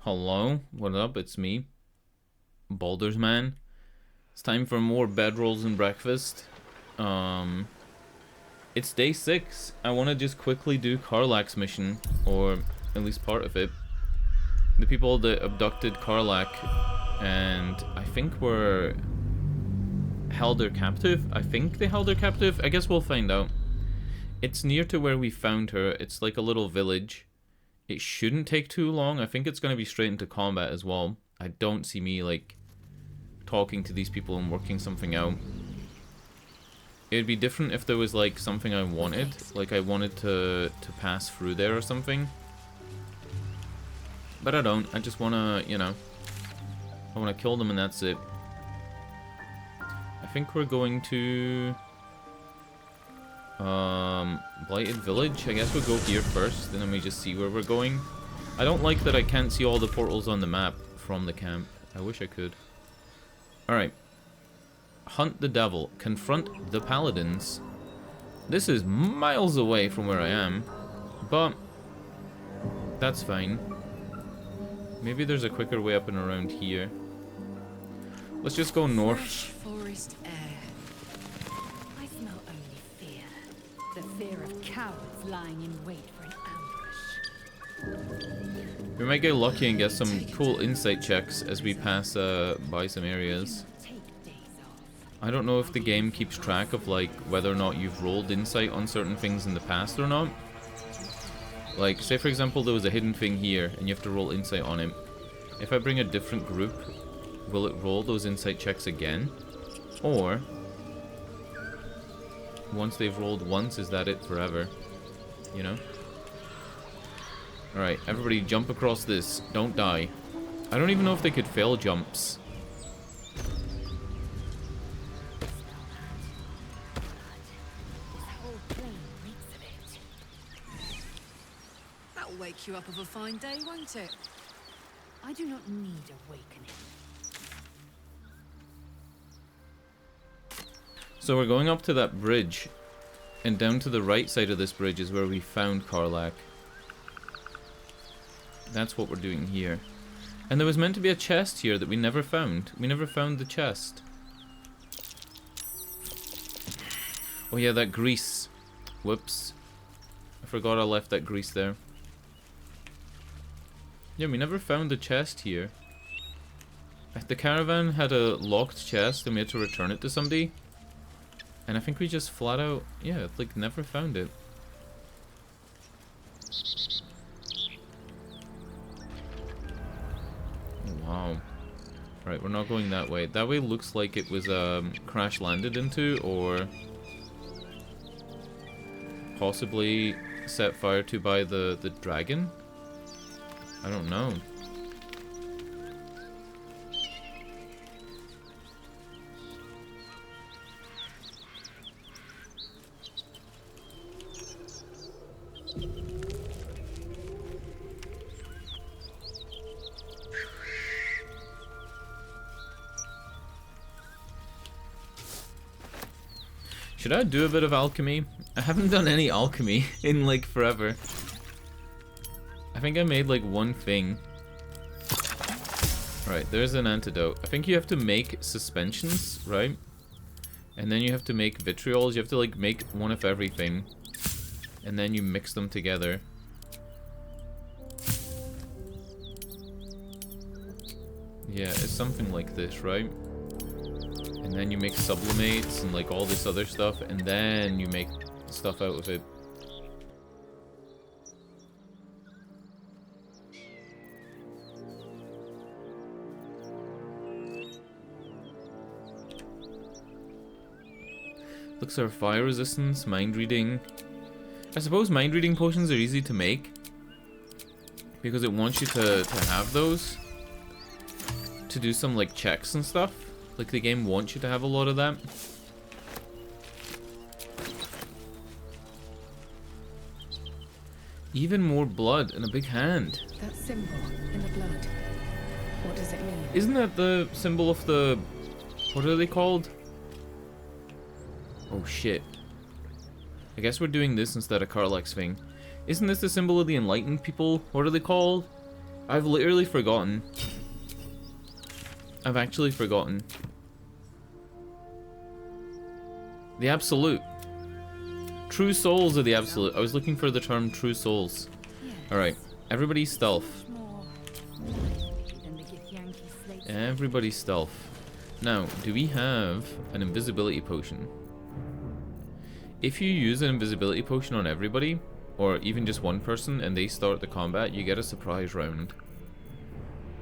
Hello, what up? It's me, Baldur's man. It's time for more bedrolls and breakfast. It's day 6. I want to just quickly do Karlach's mission, or at least part of it. The people that abducted Karlach and I think were held her captive. I think they held her captive. I guess we'll find out. It's near to where we found her. It's like a little village. It shouldn't take too long. I think it's going to be straight into combat as well. I don't see me, like, talking to these people and working something out. It'd be different if there was, like, something I wanted. Like, I wanted to pass through there or something. But I don't. I just want to, you know, I want to kill them and that's it. I think we're going to... Blighted Village. I guess we'll go here first, and then we just see where we're going. I don't like that I can't see all the portals on the map from the camp. I wish I could. Alright. Hunt the devil. Confront the paladins. This is miles away from where I am, but that's fine. Maybe there's a quicker way up and around here. Let's just go north. Fresh forest air. I smell only fear. The fear of cowards lying in wait for an ambush. We might get lucky and get some cool insight checks as we pass by some areas. I don't know if the game keeps track of, like, whether or not you've rolled insight on certain things in the past or not. Like, say for example there was a hidden thing here and you have to roll insight on it. If I bring a different group, will it roll those insight checks again? Or, once they've rolled once, is that it forever? You know? Alright, everybody jump across this. Don't die. I don't even know if they could fail jumps. That'll wake you up of a fine day, won't it? I do not need awakening. So we're going up to that bridge, and down to the right side of this bridge is where we found Karlach. That's what we're doing here. And there was meant to be a chest here that we never found. We never found the chest. Oh yeah, that grease. Whoops. I forgot I left that grease there. Yeah, we never found the chest here. The caravan had a locked chest and we had to return it to somebody. And I think we just flat out, yeah, like never found it. Oh, wow. Right, we're not going that way. That way looks like it was crash landed into, or possibly set fire to by the dragon. I don't know. Should I do a bit of alchemy? I haven't done any alchemy in like forever. I think I made like one thing. Right, there's an antidote. I think you have to make suspensions, right? And then you have to make vitriols. You have to like make one of everything. And then you mix them together. Yeah, it's something like this, right? And then you make sublimates and like all this other stuff, and then you make stuff out of it. Looks are fire resistance, mind reading. I suppose mind reading potions are easy to make because it wants you to have those to do some like checks and stuff. Like the game wants you to have a lot of that. Even more blood and a big hand. That symbol in the blood. What does it mean? Isn't that the symbol of the... What are they called? Oh shit. I guess we're doing this instead of Karlach's thing. Isn't this the symbol of the enlightened people? What are they called? I've literally forgotten. I've actually forgotten. The absolute. True souls are the absolute. I was looking for the term true souls. Alright, everybody stealth. Everybody stealth. Now, do we have an invisibility potion? If you use an invisibility potion on everybody, or even just one person, and they start the combat, you get a surprise round.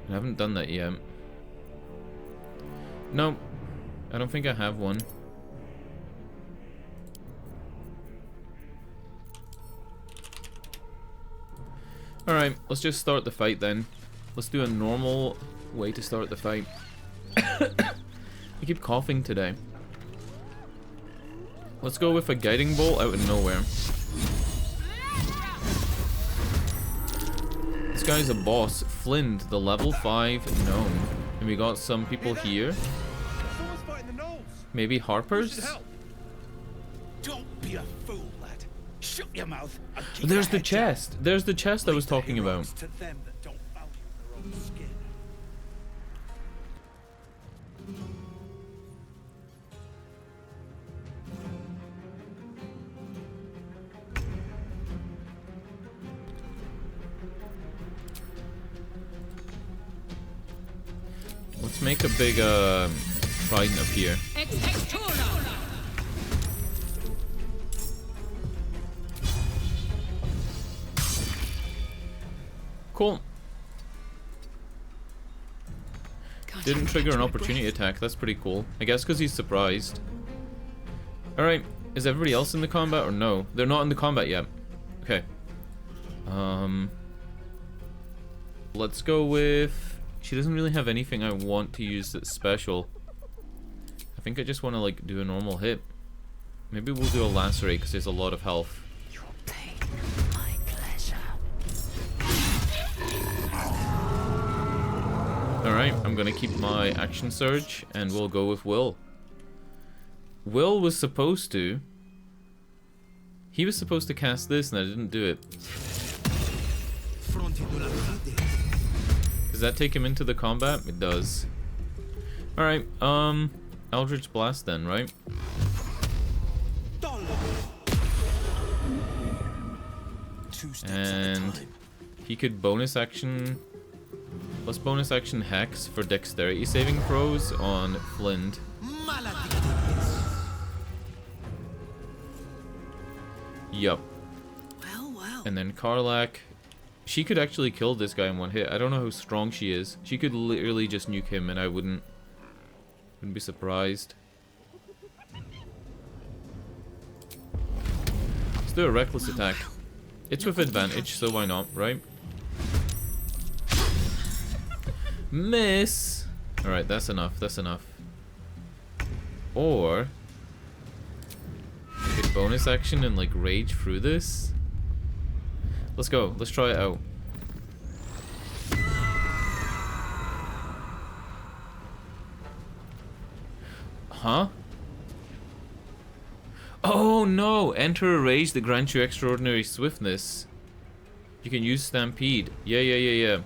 I haven't done that yet. No, I don't think I have one. Alright, let's just start the fight then. Let's do a normal way to start the fight. I keep coughing today. Let's go with a guiding bolt out of nowhere. This guy's a boss. Flynn, the level 5 gnome. And we got some people here. Maybe Harpers? Don't be a fool, lad. Shut your mouth. There's the chest. There's the chest I was talking about. To them that don't value their own skin. Let's make a big trident up here. Cool. Didn't trigger an opportunity attack. That's pretty cool. I guess because he's surprised. Alright. Is everybody else in the combat or no? They're not in the combat yet. Okay. Let's go with... She doesn't really have anything I want to use that's special. I think I just want to like do a normal hit. Maybe we'll do a lacerate because there's a lot of health. Your pain, my pleasure. Alright, I'm gonna keep my action surge and we'll go with Will. Will was supposed to... He was supposed to cast this and I didn't do it. Does that take him into the combat? It does. Alright, Eldritch Blast then, right? And he could bonus action... Let's bonus action Hex for dexterity saving throws on Flint. Yup. And then Karlach... She could actually kill this guy in one hit. I don't know how strong she is. She could literally just nuke him and I wouldn't be surprised. Let's do a reckless attack. It's with advantage, so why not, right? Miss! Alright, that's enough, that's enough. Or... I could bonus action and like rage through this. Let's go. Let's try it out. Huh? Oh no! Enter a rage that grants you extraordinary swiftness. You can use Stampede. Yeah.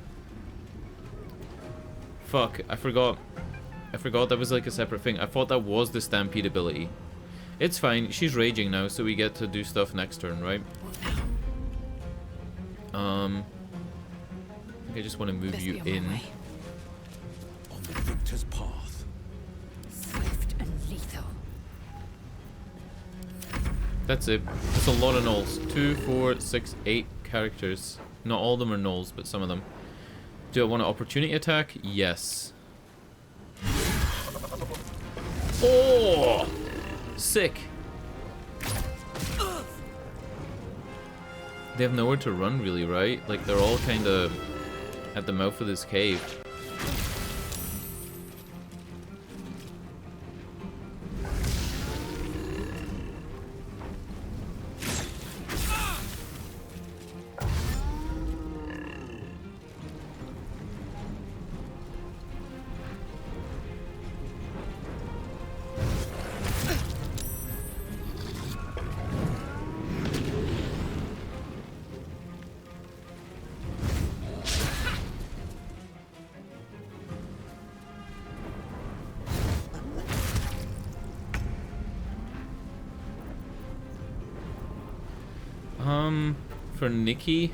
Fuck, I forgot. I forgot that was like a separate thing. I thought that was the Stampede ability. It's fine. She's raging now, so we get to do stuff next turn, right? I think I just want to move you in. On the victor's path. Swift and lethal. That's it. That's a lot of nulls. 2, 4, 6, 8 characters. Not all of them are nulls, but some of them. Do I want an opportunity attack? Yes. Oh! Sick. They have nowhere to run really, right? Like they're all kind of at the mouth of this cave. For Nikki,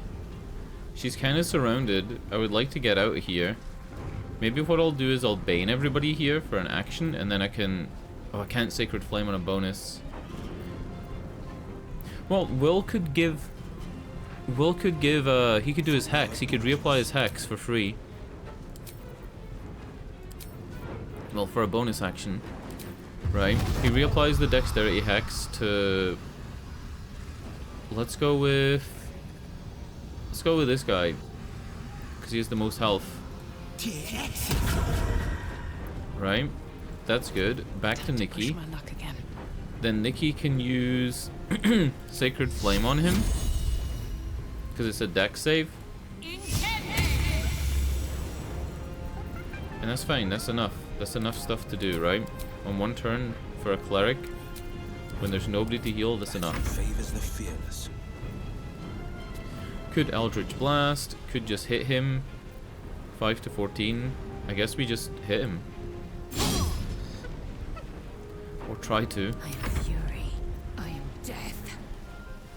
she's kind of surrounded. I would like to get out of here. Maybe what I'll do is I'll bane everybody here for an action, and then I can... Oh, I can't Sacred Flame on a bonus. Well, Will could give... he could do his Hex. He could reapply his Hex for free. Well, for a bonus action. Right? He reapplies the Dexterity Hex to... Let's go with this guy. Because he has the most health. Right? That's good. Back to Nikki. Push my luck again. Then Nikki can use Sacred Flame on him. Because it's a dex save. And that's fine. That's enough. That's enough stuff to do, right? On one turn for a cleric, when there's nobody to heal, that's enough. Favors the fearless. Could Eldritch Blast. Could just hit him. 5 to 14. I guess we just hit him. Or try to. I am fury. I am death.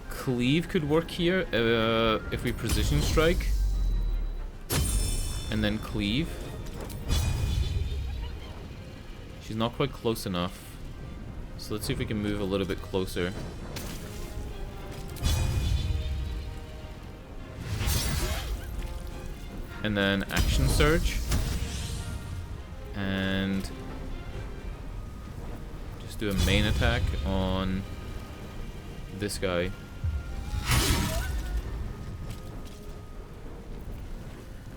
Cleave could work here if we precision strike. And then cleave. She's not quite close enough. So let's see if we can move a little bit closer. And then action surge. And just do a main attack on this guy.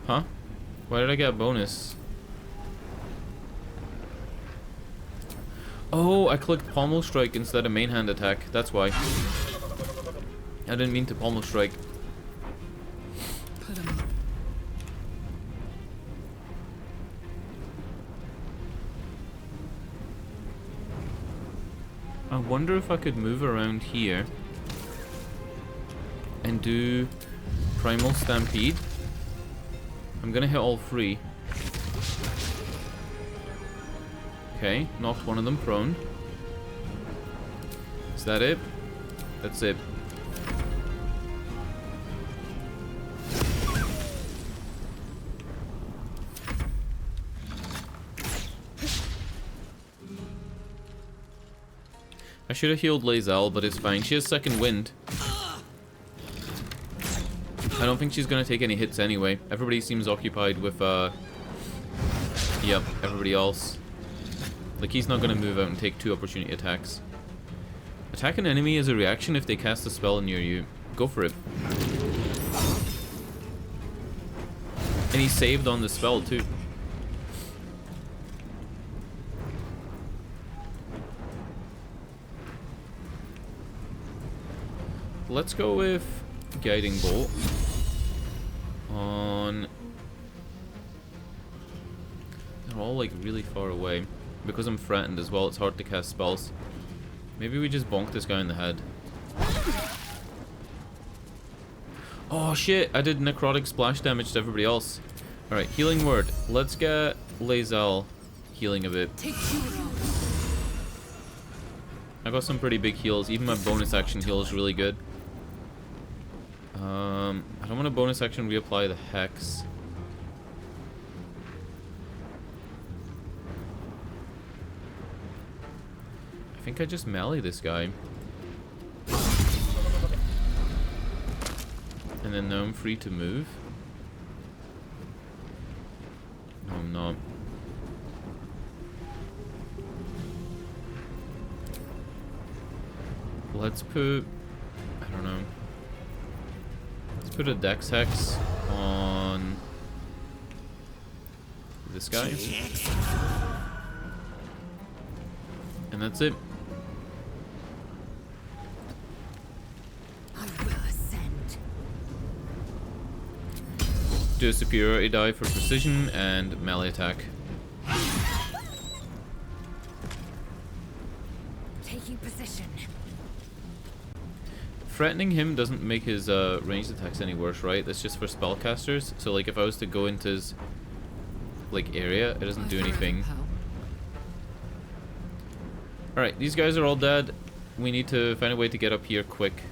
Huh? Why did I get a bonus? Oh, I clicked Pommel Strike instead of main hand attack. That's why. I didn't mean to Pommel Strike. Put him up. I wonder if I could move around here and do Primal Stampede. I'm gonna hit all three. Okay, knocked one of them prone. Is that it? That's it. I should have healed Lae'zel, but it's fine. She has second wind. I don't think she's gonna take any hits anyway. Everybody seems occupied with, yep, everybody else. Like, he's not gonna move out and take 2 opportunity attacks. Attack an enemy as a reaction if they cast a spell near you. Go for it. And he saved on the spell, too. Let's go with Guiding Bolt on... They're all like really far away. Because I'm threatened as well, it's hard to cast spells. Maybe we just bonk this guy in the head. Oh shit, I did necrotic splash damage to everybody else. Alright, healing word. Let's get Lae'zel healing a bit. I got some pretty big heals. Even my bonus action heal is really good. I don't want to bonus action reapply the Hex. I think I just melee this guy. And then now I'm free to move. No, I'm not. Let's put... I don't know. Let's put a Dex Hex on this guy. And that's it. I will ascend. Do a superiority die for precision and melee attack. Taking position. Threatening him doesn't make his ranged attacks any worse, right? That's just for spellcasters. So like if I was to go into his like area, it doesn't do anything. Alright, these guys are all dead. We need to find a way to get up here quick.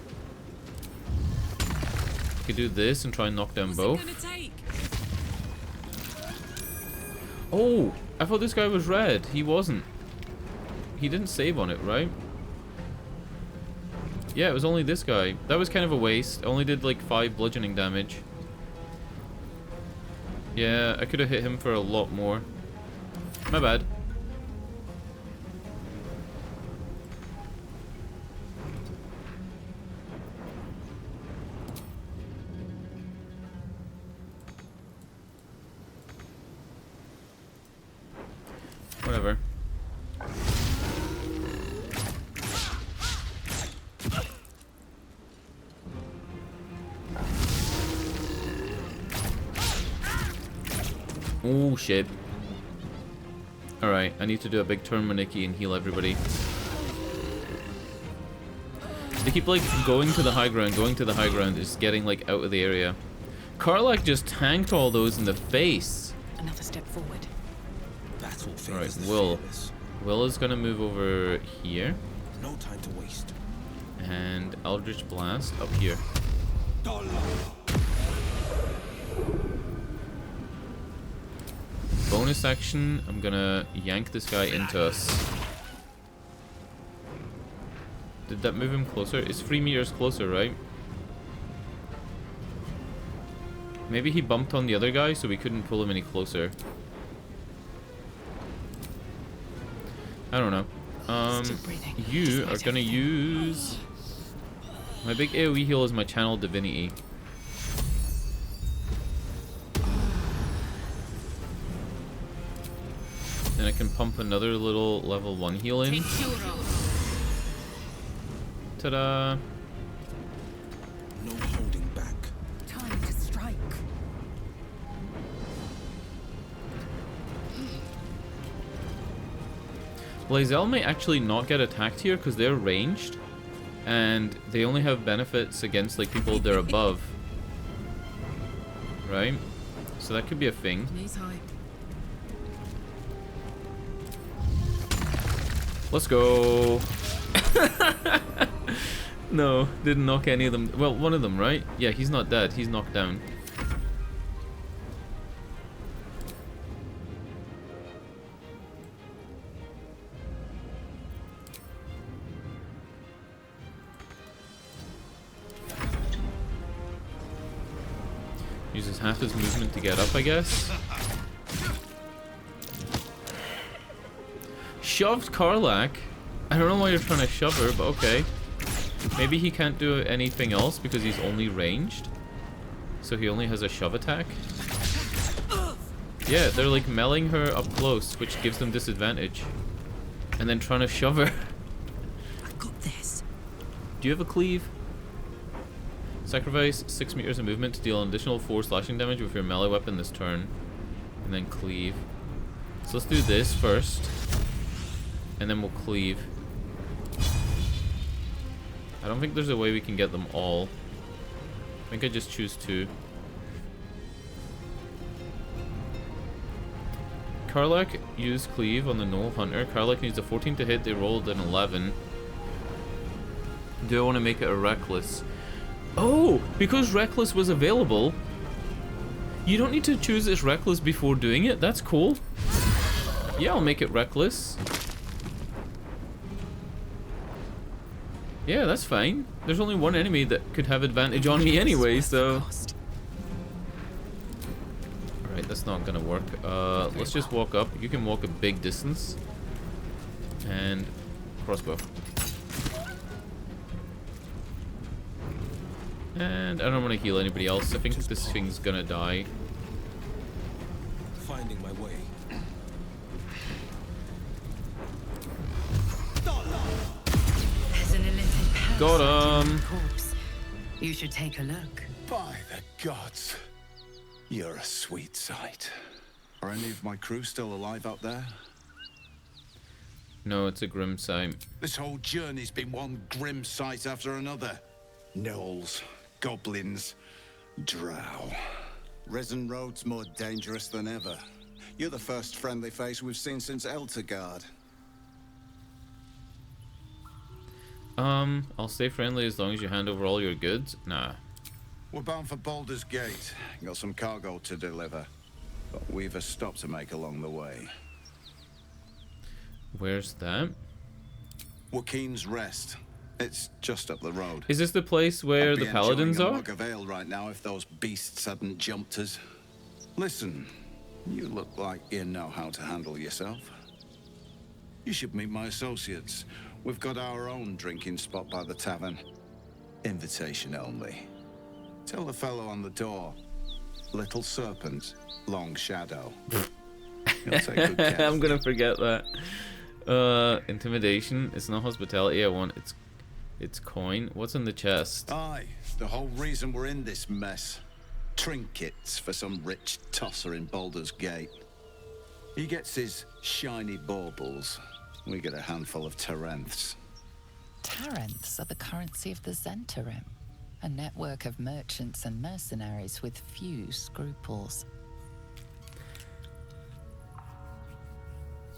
could do this and try and knock down both. Oh, I thought this guy was red. He wasn't. He didn't save on it, right? Yeah, it was only this guy. That was kind of a waste. Only did like 5 bludgeoning damage. Yeah, I could have hit him for a lot more. My bad. Whatever. Oh shit. Alright, I need to do a big turn Maniki and heal everybody. They keep like going to the high ground, is getting like out of the area. Karlach just tanked all those in the face. Another step forward. Alright, Will. Will is gonna move over here. No time to waste. And Eldritch Blast up here. Bonus action, I'm gonna yank this guy into us. Did that move him closer? It's 3 meters closer, right? Maybe he bumped on the other guy, so we couldn't pull him any closer. I don't know. You are gonna use... My big AoE heal is my Channel Divinity. Then I can pump another little level 1 heal in. Ta-da! No holding back. Time to strike. Blazel may actually not get attacked here because they're ranged. And they only have benefits against like people they're above. Right? So that could be a thing. Knees high. Let's go. No, didn't knock any of them. Well, one of them, right? Yeah, he's not dead. He's knocked down. Uses half his movement to get up, I guess. Shoved Karlach. I don't know why you're trying to shove her, but okay. Maybe he can't do anything else because he's only ranged. So he only has a shove attack. Yeah, they're like meleeing her up close, which gives them disadvantage. And then trying to shove her. I got this. Do you have a cleave? Sacrifice 6 meters of movement to deal an additional 4 slashing damage with your melee weapon this turn. And then cleave. So let's do this first. And then we'll cleave. I don't think there's a way we can get them all. I think I just choose 2. Karlach used cleave on the Knoll Hunter. Karlach needs a 14 to hit. They rolled an 11. Do I want to make it a reckless? Oh, because reckless was available. You don't need to choose this reckless before doing it. That's cool. Yeah, I'll make it reckless. Yeah, that's fine. There's only one enemy that could have advantage on me anyway, so... Alright, that's not gonna work. Let's just walk up. You can walk a big distance. And... crossbow. And I don't want to heal anybody else. I think this thing's gonna die. Finding my way. Got him. You should take a look. By the gods, you're a sweet sight. Are any of my crew still alive out there? No, it's a grim sight. This whole journey's been one grim sight after another. Gnolls, goblins, drow. Risen Road's more dangerous than ever. You're the first friendly face we've seen since Eltergard. I'll stay friendly as long as you hand over all your goods. Nah. We're bound for Baldur's Gate. Got some cargo to deliver. But we've a stop to make along the way. Where's that? Joaquin's Rest. It's just up the road. Is this the place where I'd the be paladins enjoying a are? mug of ale right now if those beasts hadn't jumped us. Listen, you look like you know how to handle yourself. You should meet my associates. We've got our own drinking spot by the tavern. Invitation only. Tell the fellow on the door. Little serpent, long shadow. He'll take good care. I'm gonna forget that. Intimidation. It's not hospitality. I want it's coin. What's in the chest? Aye, the whole reason we're in this mess. Trinkets for some rich tosser in Baldur's Gate. He gets his shiny baubles. We get a handful of taranths. Taranths are the currency of the Zentarim, a network of merchants and mercenaries with few scruples.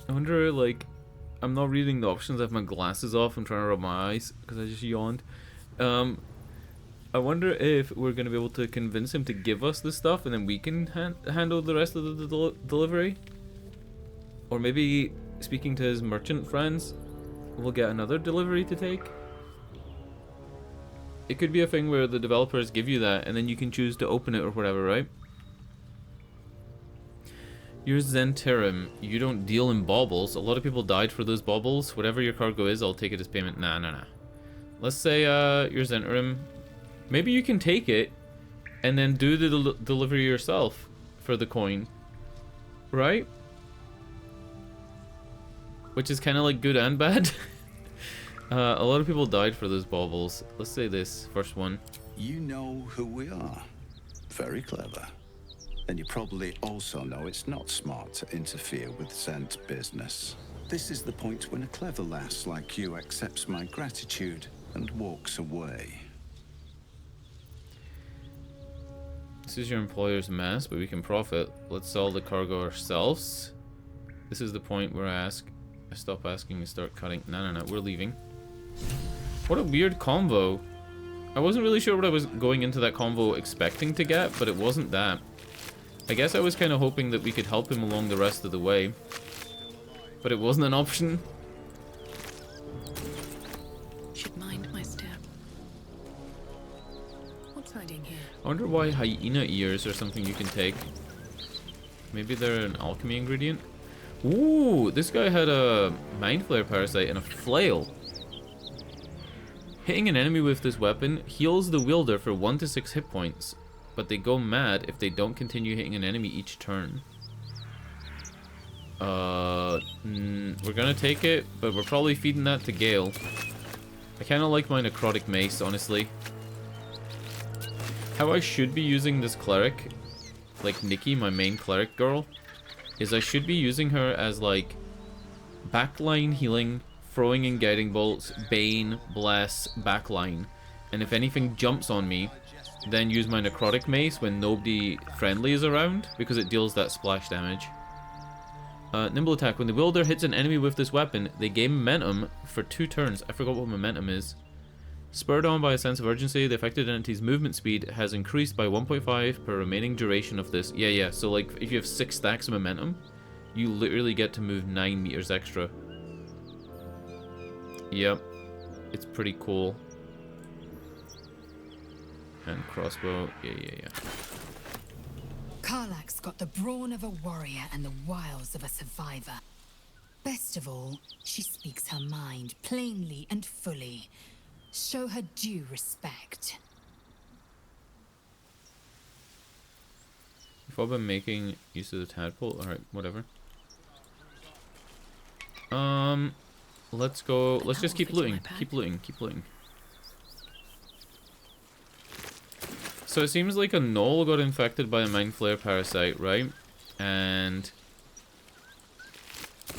I wonder, like, I'm not reading the options. I have my glasses off. I'm trying to rub my eyes because I just yawned. I wonder if we're going to be able to convince him to give us the stuff and then we can handle the rest of the delivery. Or maybe speaking to his merchant friends, we'll get another delivery to take. It could be a thing where the developers give you that and then you can choose to open it or whatever, right? You're Zentarim. You don't deal in baubles. A lot of people died for those baubles. Whatever your cargo is, I'll take it as payment. Nah. Let's say you're Zentarim. Maybe you can take it and then do the delivery yourself for the coin. Right? Which is kind of like good and bad. A lot of people died for those baubles. Let's say this first one. You know who we are. Very clever. And you probably also know it's not smart to interfere with Zent business. This is the point when a clever lass like you accepts my gratitude and walks away. This is your employer's mess, but we can profit. Let's sell the cargo ourselves. This is the point where I stop asking and start cutting. No, we're leaving. What a weird convo. I wasn't really sure what I was going into that convo expecting to get, but it wasn't that. I guess I was kind of hoping that we could help him along the rest of the way. But it wasn't an option. Should mind my step. What's hiding here? I wonder why hyena ears are something you can take. Maybe they're an alchemy ingredient? Ooh, this guy had a mind flare parasite and a flail. Hitting an enemy with this weapon heals the wielder for 1 to 6 hit points, but they go mad if they don't continue hitting an enemy each turn. We're gonna take it, but we're probably feeding that to Gale. I kinda like my necrotic mace, honestly. How I should be using this cleric, like Nikki, my main cleric girl, is I should be using her as like backline healing, throwing and guiding bolts, bane, bless, backline. And if anything jumps on me, then use my necrotic mace when nobody friendly is around, because it deals that splash damage. Nimble attack. When the wielder hits an enemy with this weapon, they gain momentum for 2 turns. I forgot what momentum is. Spurred on by a sense of urgency, the affected entity's movement speed has increased by 1.5 per remaining duration of this. Yeah, so like if you have 6 stacks of momentum, you literally get to move 9 meters extra. Yep, it's pretty cool. And crossbow, yeah. Karlach's got the brawn of a warrior and the wiles of a survivor. Best of all, she speaks her mind plainly and fully. Show her due respect. If I've been making use of the tadpole, alright, whatever. Let's go, let's just keep looting. Keep looting. So it seems like a gnoll got infected by a mind flare parasite, right? And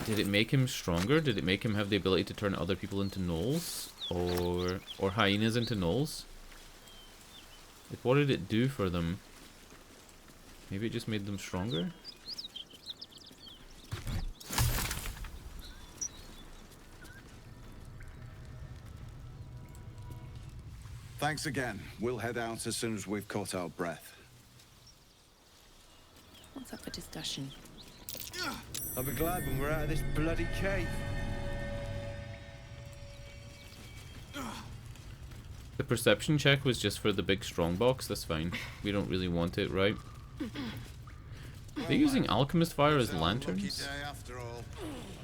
did it make him stronger? Did it make him have the ability to turn other people into gnolls? Or hyenas into gnolls? Like, what did it do for them? Maybe it just made them stronger? Thanks again. We'll head out as soon as we've caught our breath. What's up for discussion? I'll be glad when we're out of this bloody cave. The perception check was just for the big strong box. That's fine. We don't really want it, right? They're using alchemist fire as lanterns. Day after all.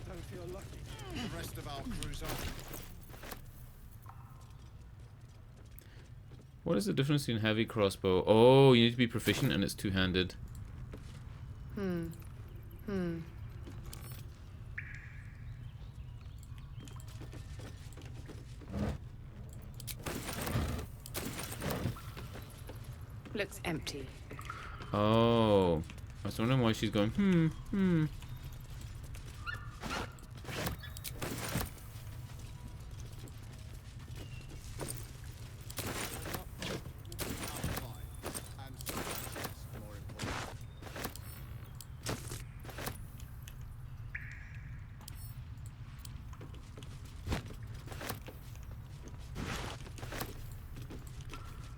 Don't feel lucky. The rest of our crew's off. What is the difference between heavy crossbow? Oh, you need to be proficient and it's two-handed. Looks empty. Oh. I was wondering why she's going,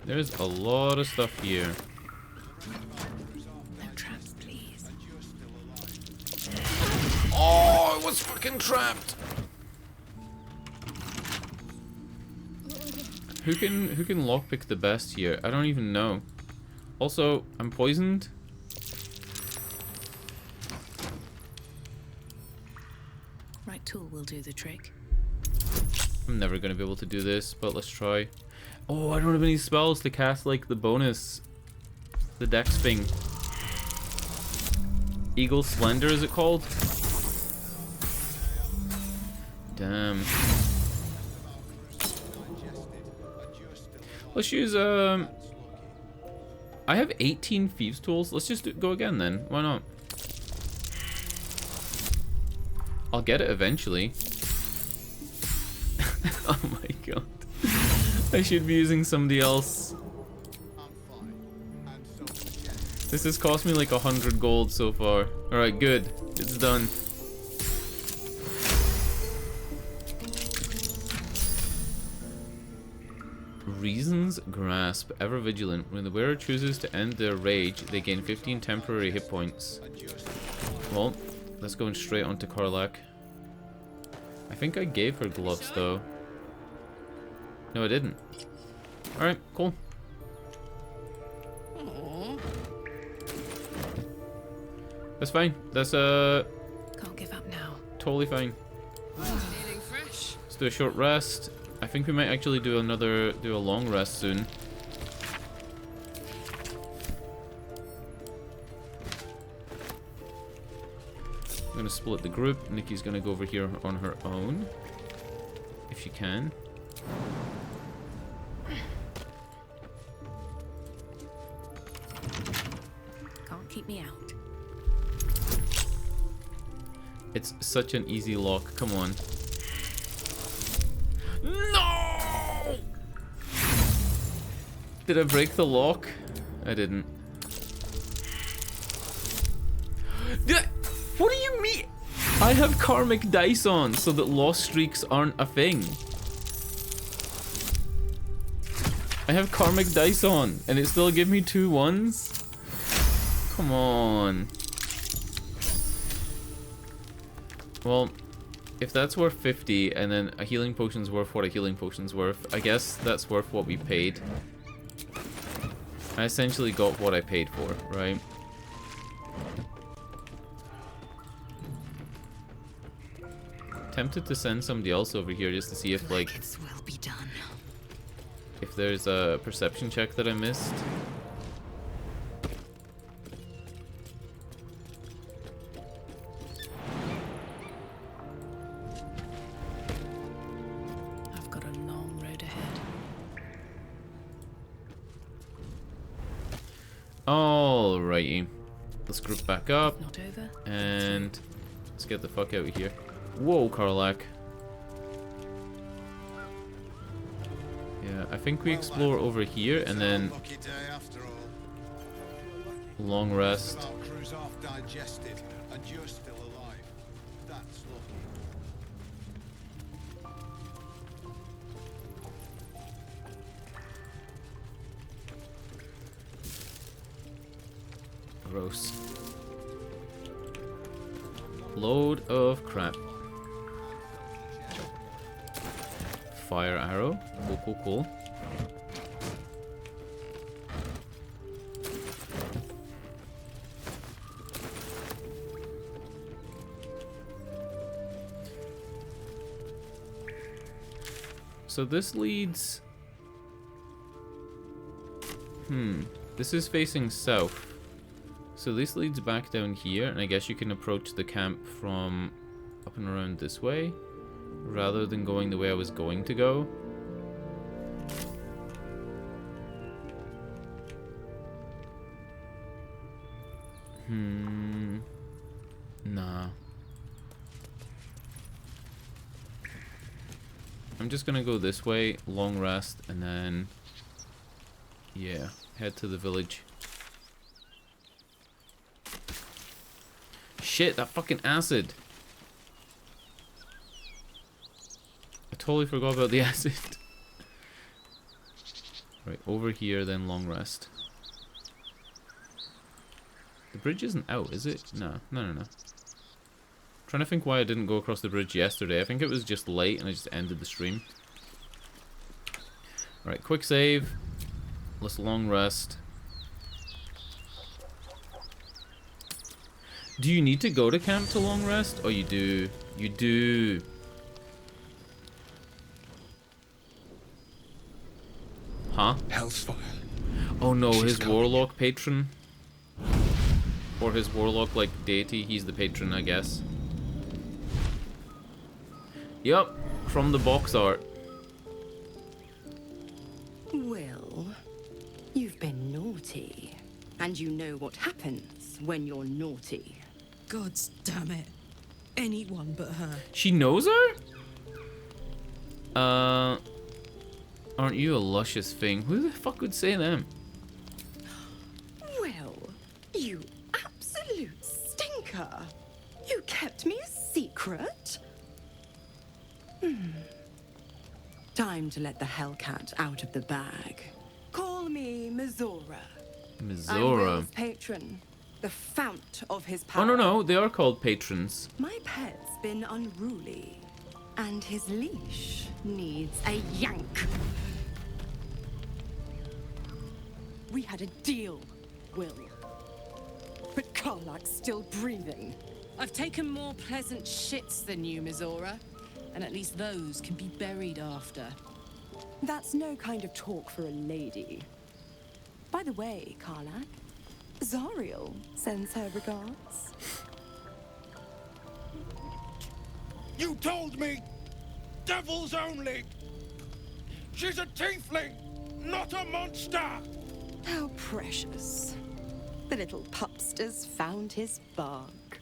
There's a lot of stuff here. No traps, please. Oh, I was fucking trapped. Who can lockpick the best here? I don't even know. Also, I'm poisoned. Right tool will do the trick. I'm never gonna be able to do this, but let's try. Oh, I don't have any spells to cast like the bonus. The dex thing. Eagle Splendor, is it called? Damn. Let's use, I have 18 Thieves Tools. Let's just go again then. Why not? I'll get it eventually. Oh my god. I should be using somebody else. This has cost me like 100 gold so far. Alright, good. It's done. Reason's Grasp. Ever vigilant. When the wearer chooses to end their rage, they gain 15 temporary hit points. Well, let's go straight onto Karlach. I think I gave her gloves though. No, I didn't. Alright, cool. That's fine. That's Can't give up now. totally fine. Feeling fresh. Let's do a short rest. I think we might actually do a long rest soon. I'm gonna split the group. Nikki's gonna go over here on her own. If she can. Can't keep me out. It's such an easy lock. Come on. No! Did I break the lock? I didn't. What do you mean? I have karmic dice on so that lost streaks aren't a thing. I have karmic dice on and it still give me 2 1s? Come on. Well, if that's worth 50 and then a healing potion's worth what a healing potion's worth, I guess that's worth what we paid. I essentially got what I paid for, right? Tempted to send somebody else over here just to see if like Its will be done. if there's a perception check that I missed. I've got a long road ahead. Alrighty. Let's group back up Not over. and let's get the fuck out of here. Whoa, Karlach. Yeah, I think we explore over here and then Lucky day after all. long rest. Our crew's half digested, and you're still alive. That's lucky. Gross. Load of crap. Fire arrow. Cool, cool, cool. So this leads... This is facing south. So this leads back down here, and I guess you can approach the camp from up and around this way, rather than going the way I was going to go. Nah. I'm just gonna go this way, long rest, and then... yeah, head to the village. Shit, that fucking acid! I totally forgot about the acid. Right, over here, then long rest. The bridge isn't out, is it? No. Trying to think why I didn't go across the bridge yesterday. I think it was just late and I just ended the stream. Alright, quick save. Let's long rest. Do you need to go to camp to long rest? Oh, you do. You do. Huh? Hell's fire. Oh no, She's his coming. warlock patron. Or his warlock, like, deity. He's the patron, I guess. Yep, from the box art. Well, you've been naughty. And you know what happens when you're naughty. God damn it. Anyone but her. She knows her? Aren't you a luscious thing? Who the fuck would say them? Well, you absolute stinker. You kept me a secret? Time to let the Hellcat out of the bag. Call me Mizora. I'm Mizora. Will's patron, the fount of his power. Oh no, they are called patrons. My pet's been unruly, and his leash needs a yank. We had a deal, Will. But Karlak's still breathing. I've taken more pleasant shits than you, Mizora. And at least those can be buried after. That's no kind of talk for a lady. By the way, Karlak, Zariel sends her regards. You told me! Devils only! She's a tiefling, not a monster! How precious. The little pupster's found his bark.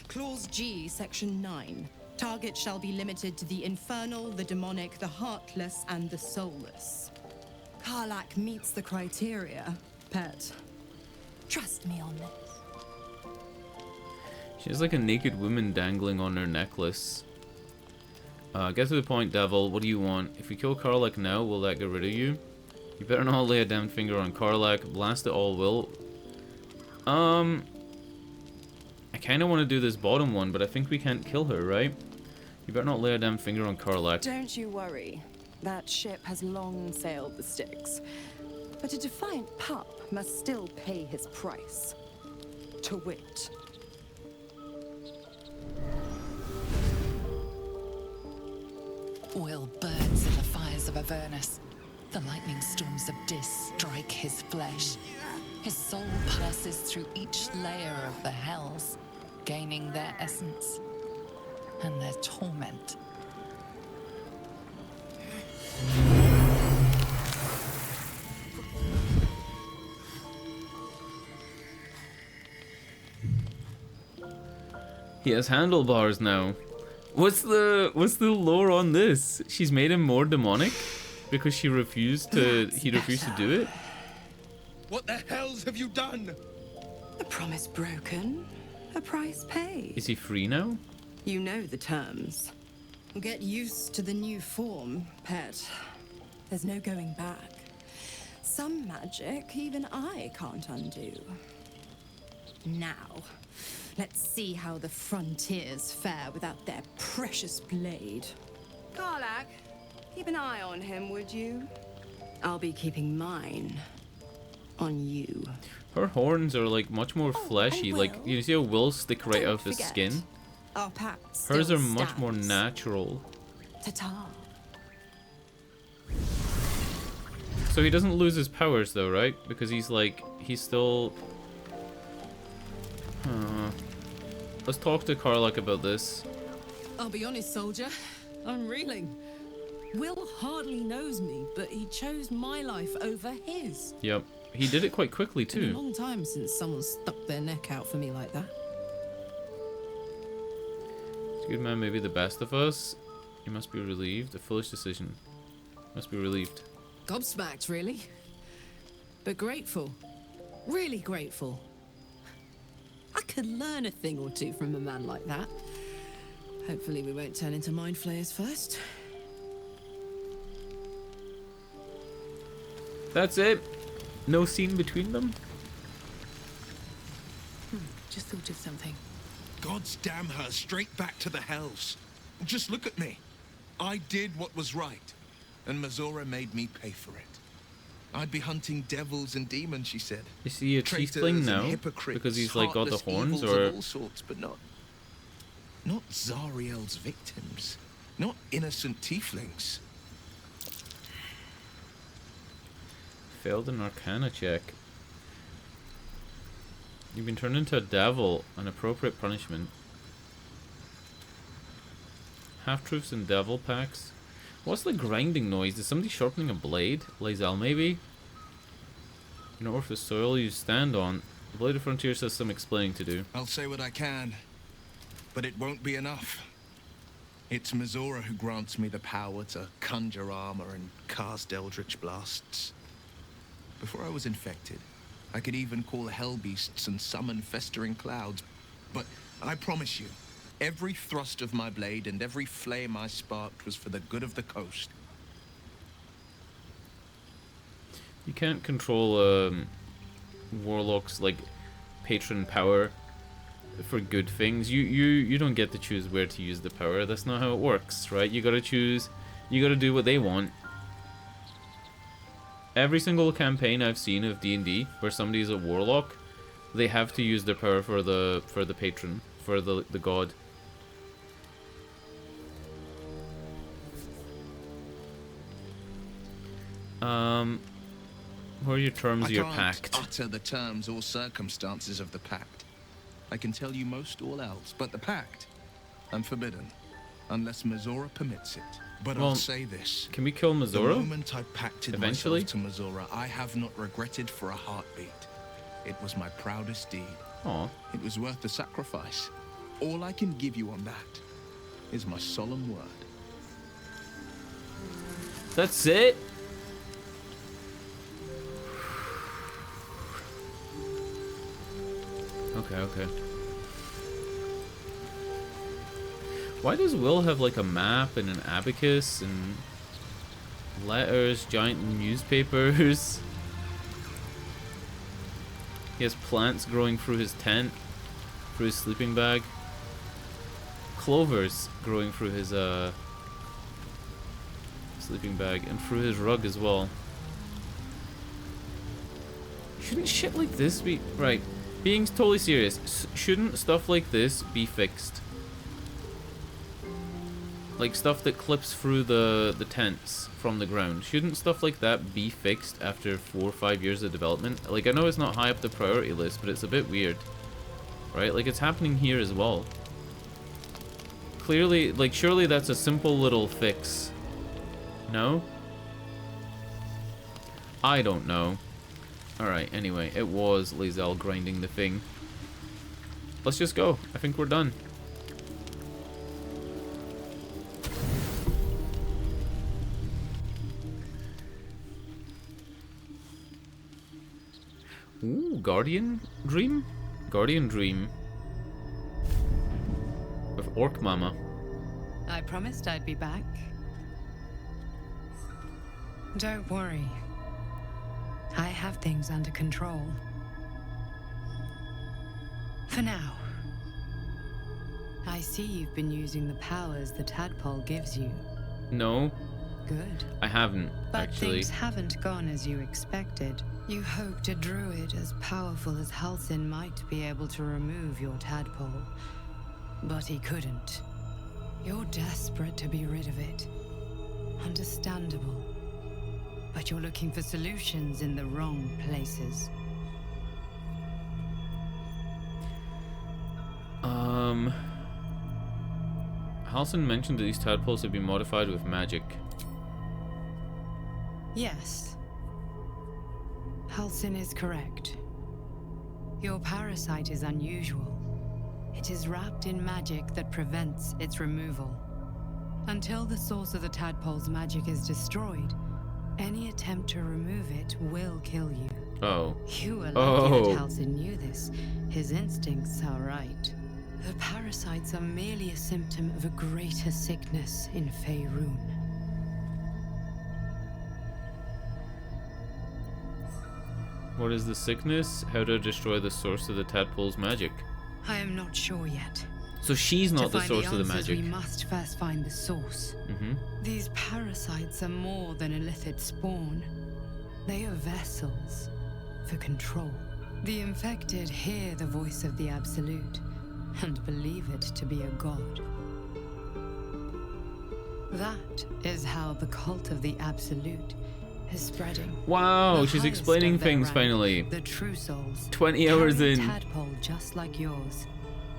Clause G, Section 9. Target shall be limited to the infernal, the demonic, the heartless, and the soulless. Karlak meets the criteria, pet. Trust me on this. She has like a naked woman dangling on her necklace. Get to the point, devil. What do you want? If we kill Karlak now, will that get rid of you? You better not lay a damn finger on Karlak. Blast it all, Will. I kind of want to do this bottom one, but I think we can't kill her, right? You better not lay a damn finger on Karlak. Don't you worry. That ship has long sailed the Styx. But a defiant pup must still pay his price. To wit. Will burns in the fires of Avernus. The lightning storms of Dis strike his flesh. His soul passes through each layer of the hells, gaining their essence and their torment. He has handlebars now. What's the lore on this? She's made him more demonic because he refused to do it. What the hells have you done? A promise broken, a price paid. Is he free now? You know the terms. Get used to the new form, pet. There's no going back. Some magic even I can't undo. Now, let's see how the frontiers fare without their precious blade. Karlak, keep an eye on him, would you? I'll be keeping mine on you. Her horns are like much more fleshy. Like, you see how Will stick right out of his skin? Our pact Hers still are much more stands. natural. Ta-ta. So he doesn't lose his powers though, right? Because he's like, he's still... Let's talk to Karlak about this. I'll be honest, soldier. I'm reeling. Will hardly knows me, but he chose my life over his. Yep. He did it quite quickly It's been a too. long time since someone stuck their neck out for me like that. Good man, maybe the best of us. You must be relieved. A foolish decision. Must be relieved. Gobsmacked, really. But grateful. Really grateful. I could learn a thing or two from a man like that. Hopefully we won't turn into mind flayers first. That's it. No scene between them. Just thought of something. God's damn her straight back to the hells. Just look at me. I did what was right, and Mazora made me pay for it. I'd be hunting devils and demons, she said. Is he a Traitors tiefling and now? hypocrites, Because he's like got the heartless horns, evils or of all sorts, but not Zariel's victims, not innocent tieflings. failed an Arcana check. You've been turned into a devil. An appropriate punishment. Half-truths and devil packs. What's the grinding noise? Is somebody sharpening a blade? Lae'zel, maybe? In order for the soil you stand on, the Blade of Frontier has some explaining to do. I'll say what I can, but it won't be enough. It's Mazora who grants me the power to conjure armor and cast eldritch blasts. Before I was infected, I could even call hell beasts and summon festering clouds. But I promise you, every thrust of my blade and every flame I sparked was for the good of the coast. You can't control warlocks like patron power for good things. You don't get to choose where to use the power. That's not how it works, right? You gotta choose. You gotta do what they want. Every single campaign I've seen of D&D where somebody's a warlock, they have to use their power for the patron, for the god. What are your terms of your pact? I can't utter the terms or circumstances of the pact. I can tell you most all else, but the pact, I'm forbidden, unless Mazora permits it. But Well, I'll say this. Can we kill The Mazora? moment I pacted Eventually? myself to Mazora, I have not regretted for a heartbeat. It was my proudest deed. Aw. It was worth the sacrifice. All I can give you on that is my solemn word. That's it? Okay. Why does Will have like a map and an abacus and letters, giant newspapers? He has plants growing through his tent, through his sleeping bag. Clovers growing through his sleeping bag and through his rug as well. Shouldn't shit like this be... Right, being totally serious, shouldn't stuff like this be fixed? Like stuff that clips through the tents from the ground. Shouldn't stuff like that be fixed after 4 or 5 years of development? Like, I know it's not high up the priority list, but it's a bit weird. Right? Like, it's happening here as well. Clearly, like, surely that's a simple little fix. No? I don't know. Alright, anyway, it was Lae'zel grinding the thing. Let's just go. I think we're done. Ooh, Guardian Dream? Guardian Dream. Of Orc Mama. I promised I'd be back. Don't worry. I have things under control. For now. I see you've been using the powers the tadpole gives you. No, Good. I haven't, But actually. things haven't gone as you expected. You hoped a druid as powerful as Halsin might be able to remove your tadpole. But he couldn't. You're desperate to be rid of it. Understandable. But you're looking for solutions in the wrong places. Halsin mentioned that these tadpoles have been modified with magic. Yes. Halsin is correct. Your parasite is unusual. It is wrapped in magic that prevents its removal. Until the source of the tadpole's magic is destroyed, any attempt to remove it will kill you. Oh. You were lucky that Halsin knew this. His instincts are right. The parasites are merely a symptom of a greater sickness in Faerun. What is the sickness? How to destroy the source of the tadpole's magic? I am not sure yet. So she's not the To find source of the answers, magic. We must first find the source. These parasites are more than a lithid spawn. They are vessels for control. The infected hear the voice of the Absolute and believe it to be a god. That is how the cult of the Absolute is spreading. Wow, The she's highest explaining of their things rank, finally. The true souls. 20 hours carry a in. tadpole just like yours.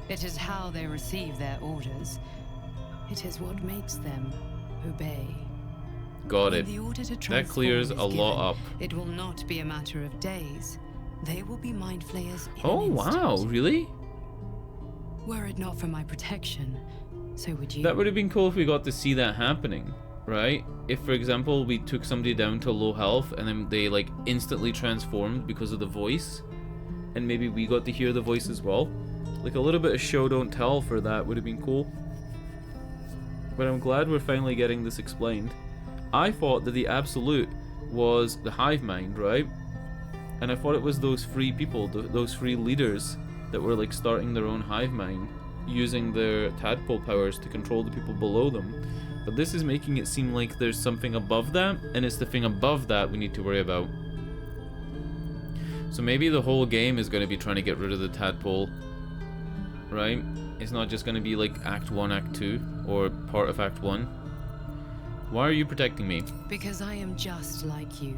It is how they receive their orders. It is what makes them obey. Got When it. the order to That transform clears is a lot given, up. It will not be a matter of days. They will be mind flayers in Oh, an wow, instant. really? Were it not for my protection, so would you. That would have been cool if we got to see that happening, right? If, for example, we took somebody down to low health and then they, like, instantly transformed because of the voice, and maybe we got to hear the voice as well. Like, a little bit of show don't tell for that would have been cool. But I'm glad we're finally getting this explained. I thought that the Absolute was the hive mind, right? And I thought it was those free people, those free leaders that were like starting their own hive mind, using their tadpole powers to control the people below them. But this is making it seem like there's something above that, and it's the thing above that we need to worry about. So maybe the whole game is going to be trying to get rid of the tadpole, right? It's not just going to be like Act 1, Act 2, or part of Act 1. Why are you protecting me? Because I am just like you.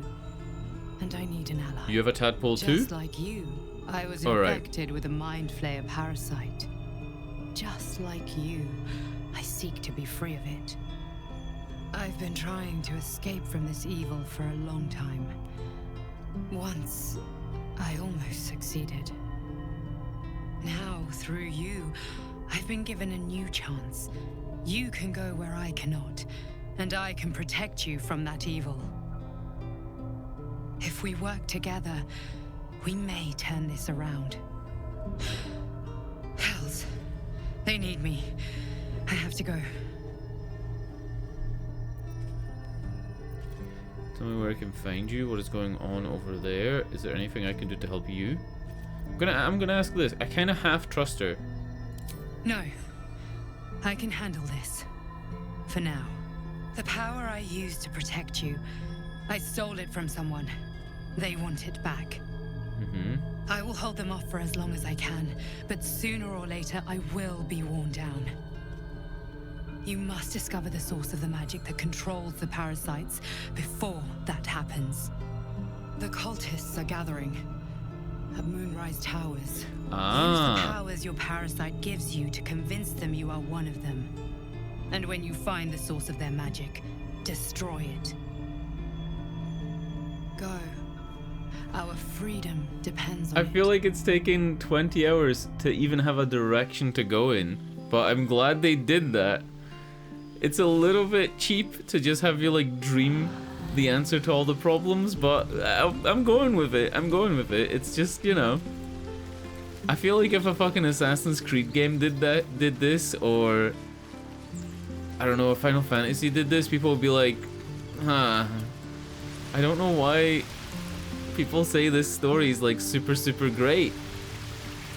And I need an ally. You have a tadpole too? Just like you, I was All right. infected with a mind flayer parasite. Just like you, I seek to be free of it. I've been trying to escape from this evil for a long time. Once, I almost succeeded. Now, through you, I've been given a new chance. You can go where I cannot, and I can protect you from that evil. If we work together, we may turn this around. Hells, they need me. I have to go. Tell me where I can find you. What is going on over there? Is there anything I can do to help you? I'm gonna ask this. I kind of half trust her. No, I can handle this. For now. The power I used to protect you, I stole it from someone. They want it back. I will hold them off for as long as I can, but sooner or later I will be worn down. You must discover the source of the magic that controls the parasites before that happens. The cultists are gathering at Moonrise Towers. Use the powers your parasite gives you to convince them you are one of them. And when you find the source of their magic, destroy it. Go. Our freedom depends on I feel it. like it's taken 20 hours to even have a direction to go in, but I'm glad they did that. It's a little bit cheap to just have you like dream the answer to all the problems, but I'm going with it. I'm going with it. It's just, you know, I feel like if a fucking Assassin's Creed game did this, or I don't know, if Final Fantasy did this, people would be like, huh. I don't know why people say this story is like super great.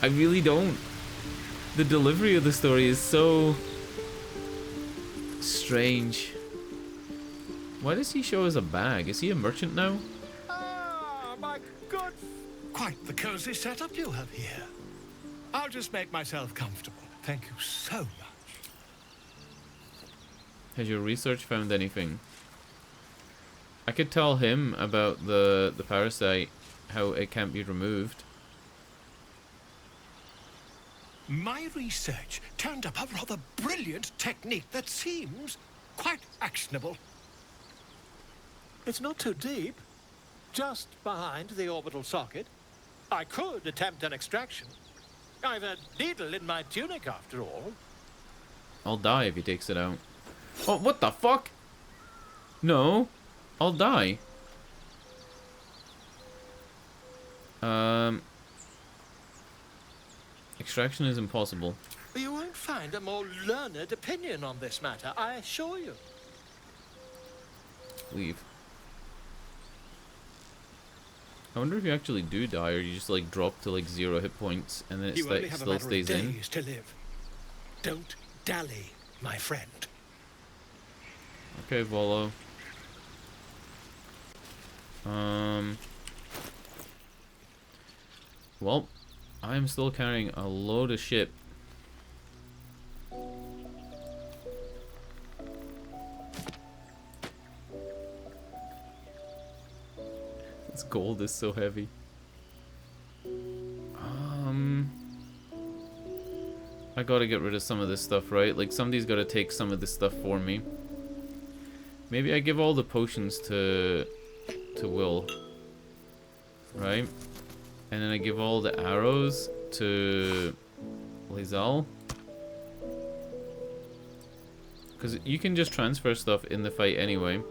I really don't. The delivery of the story is so strange. Why does he show us a bag? Is he a merchant now? Ah, my good... Quite the cozy setup you have here. I'll just make myself comfortable. Thank you so much. Has your research found anything? I could tell him about the parasite, how it can't be removed. My research turned up a rather brilliant technique that seems quite actionable. It's not too deep. Just behind the orbital socket. I could attempt an extraction. I've a needle in my tunic after all. I'll die if he takes it out. Oh, what the fuck? No. I'll die. Extraction is impossible. You won't find a more learned opinion on this matter, I assure you. Leave. I wonder if you actually do die, or you just like drop to like 0 hit points, and then it You only have a still matter stays of in. days to live. Don't dally, my friend. Okay, Volo. Well, I am still carrying a load of shit. This gold is so heavy. I gotta get rid of some of this stuff, right? Like, somebody's gotta take some of this stuff for me. Maybe I give all the potions to Will. Right? And then I give all the arrows to Lae'zel. Because you can just transfer stuff in the fight anyway.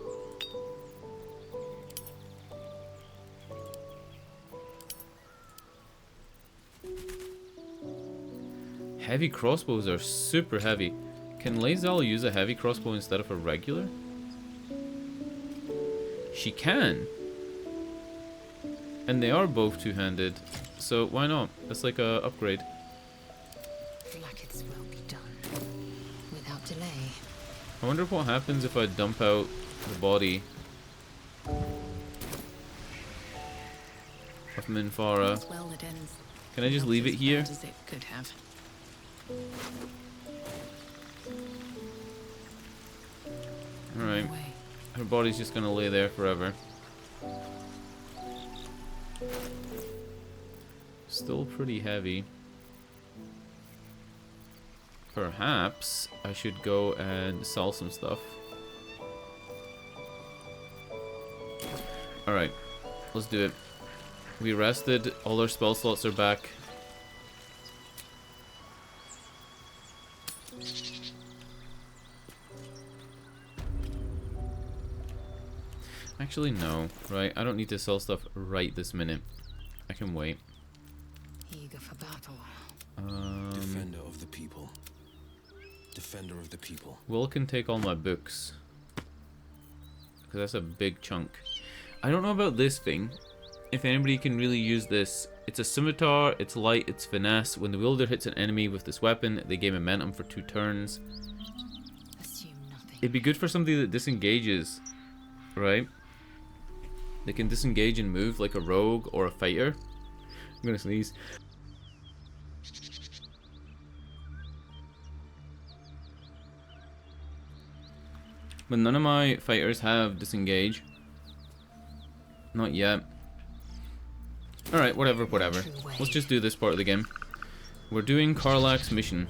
Heavy crossbows are super heavy. Can Lae'zel use a heavy crossbow instead of a regular? She can. And they are both two-handed. So why not? That's like a upgrade. Blackets will be done. Without delay. I wonder what happens if I dump out the body of Minfara. Well, it ends. Can I just leave it here? As it could have. Alright. Her body's just gonna lay there forever. Still pretty heavy. Perhaps I should go and sell some stuff. Alright, let's do it. We rested, all our spell slots are back. Actually, no, right? I don't need to sell stuff right this minute. I can wait. Eager for battle. Defender of the people. Defender of the people. Will can take all my books. Because that's a big chunk. I don't know about this thing. If anybody can really use this. It's a scimitar, it's light, it's finesse. When the wielder hits an enemy with this weapon, they gain momentum for 2 turns. Assume nothing. It'd be good for somebody that disengages, right? They can disengage and move like a rogue or a fighter. I'm gonna sneeze. But none of my fighters have disengage. Not yet. Alright, whatever. Let's just do this part of the game. We're doing Karlach's mission.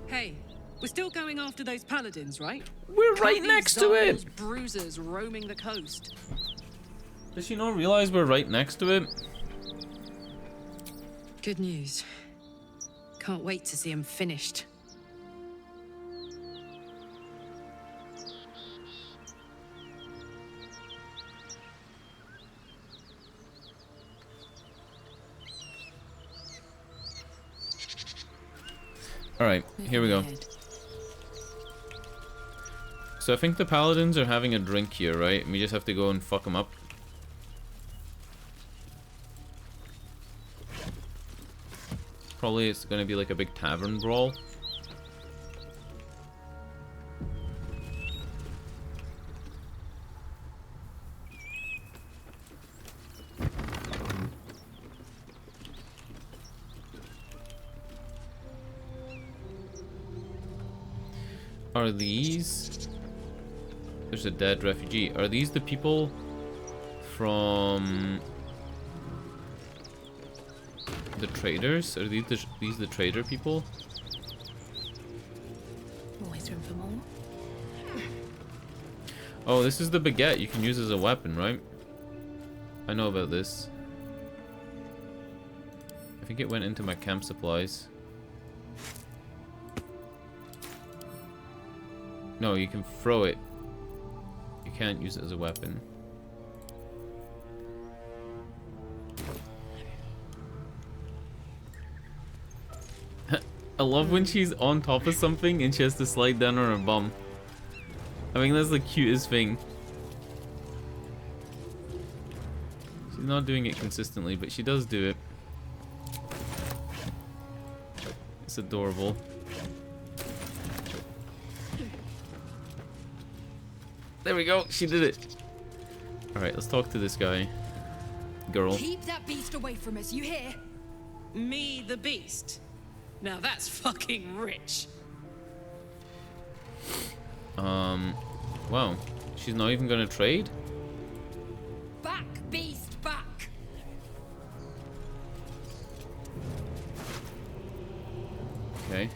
Hey, we're still going after those paladins, right? We're right next to it! Those bruisers roaming the coast. Does she not realize we're right next to it? Good news. Can't wait to see him finished. Alright, here we go. So I think the paladins are having a drink here, right? And we just have to go and fuck them up. Probably it's gonna be like a big tavern brawl. Are these... There's a dead refugee. Are these the people from the traders? Are these the trader people? Always room for more. Oh, this is the baguette you can use as a weapon, right? I know about this. I think it went into my camp supplies. No, you can throw it. You can't use it as a weapon. I love when she's on top of something and she has to slide down on her bum. I think that's the cutest thing. She's not doing it consistently, but she does do it. It's adorable. There we go, she did it. Alright, let's talk to this guy. Girl. Keep that beast away from us, you hear? Me, the beast? Now that's fucking rich. Wow. She's not even gonna trade? Back, beast, back! Okay.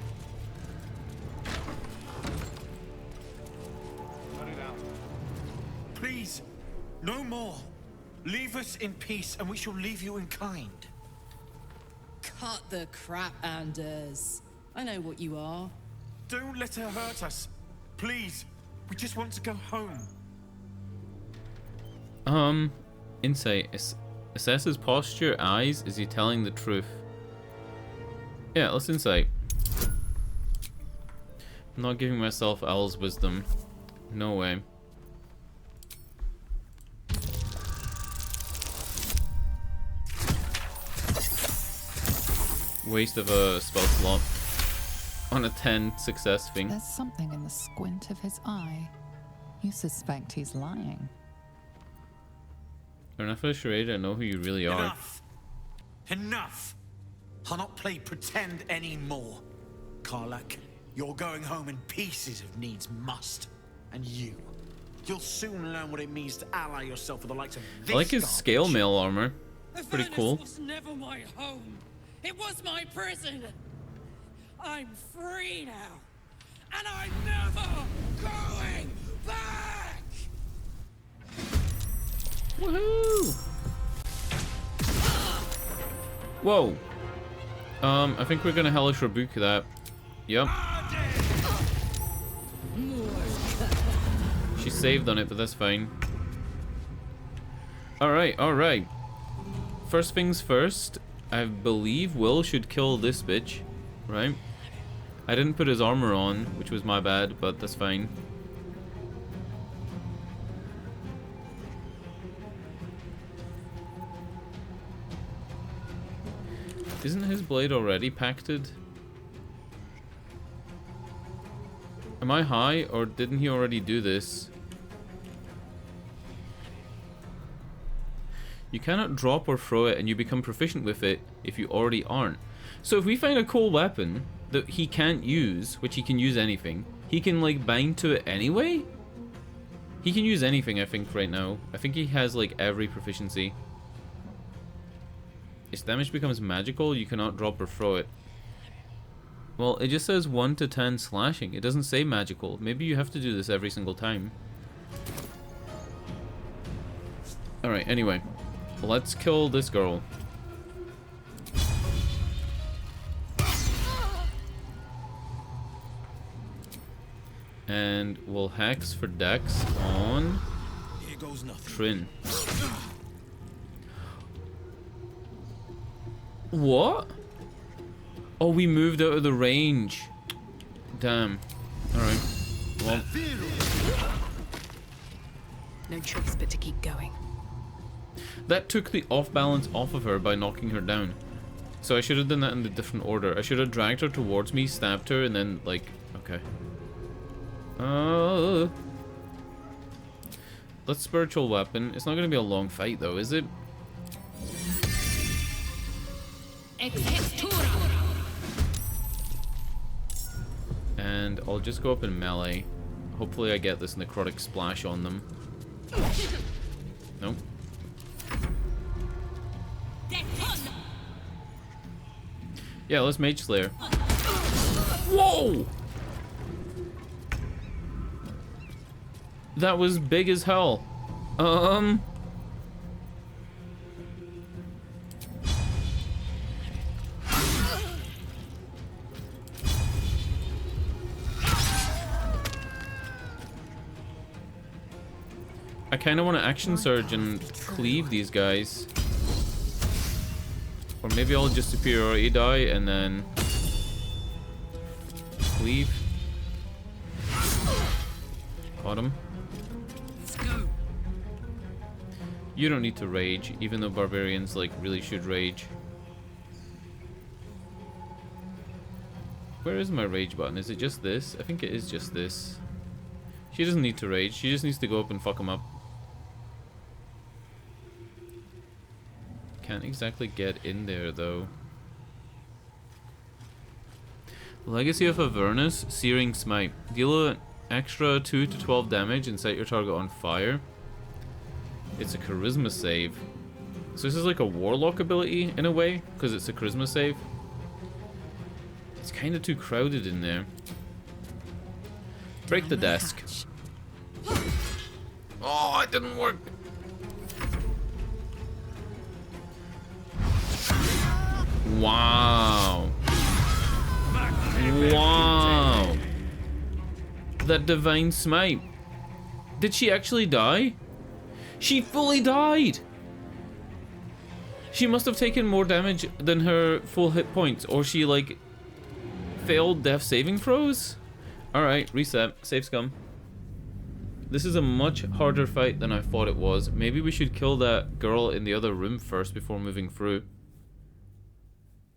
Please, no more. Leave us in peace and we shall leave you in kind. Cut the crap, Anders. I know what you are. Don't let her hurt us. Please, we just want to go home. Insight. Assess his posture, eyes. Is he telling the truth? Yeah, let's insight. I'm not giving myself Owl's wisdom. No way. Waste of a spell slot on a 10 success thing. There's something in the squint of his eye. You suspect he's lying. You're enough of a charade, I know who you really are. Enough! Enough! I'll not play pretend anymore. Karlach, you're going home in pieces if needs must. And you'll soon learn what it means to ally yourself with the likes of this I like his garbage. scale mail armor. Pretty cool. Was never my home. It was my prison. I'm free now, and I'm never going back. Woohoo! Whoa. I think we're gonna hellish rebuke that. Yep. She saved on it, but that's fine. Alright, alright. First things first, I believe Will should kill this bitch, right? I didn't put his armor on, which was my bad, but that's fine. Isn't his blade already pacted? Am I high, or didn't he already do this? You cannot drop or throw it and you become proficient with it if you already aren't. So if we find a cool weapon that he can't use, which he can use anything, he can like bind to it anyway? He can use anything, I think, right now. I think he has like every proficiency. Its damage becomes magical, you cannot drop or throw it. Well, it just says 1 to 10 slashing. It doesn't say magical. Maybe you have to do this every single time. Alright, anyway. Let's kill this girl. And we'll hex for Dex on Here goes nothing. Trin. What? Oh, we moved out of the range. Damn. Alright. Well. No choice but to keep going. That took the off balance off of her by knocking her down. So I should have done that in the different order. I should have dragged her towards me, stabbed her, and then, like, okay. Let's spiritual weapon. It's not going to be a long fight, though, is it? And I'll just go up in melee. Hopefully I get this necrotic splash on them. Nope. Yeah, let's Mage Slayer. Whoa! That was big as hell. I kind of want to action surge and cleave these guys. Or maybe I'll just superiority die and then cleave. Got him. Let's go. You don't need to rage, even though barbarians like really should rage. Where is my rage button? Is it just this? I think it is just this. She doesn't need to rage. She just needs to go up and fuck him up. Can't exactly get in there though. Legacy of Avernus, Searing Smite. Deal an extra 2 to 12 damage and set your target on fire. It's a charisma save. So this is like a warlock ability in a way, because it's a charisma save. It's kind of too crowded in there. Break the desk. Oh, it didn't work. Wow. Wow. That divine smite. Did she actually die? She fully died. She must have taken more damage than her full hit points, or she like failed death saving throws. Alright, reset. Save scum. This is a much harder fight than I thought it was. Maybe we should kill that girl in the other room first before moving through.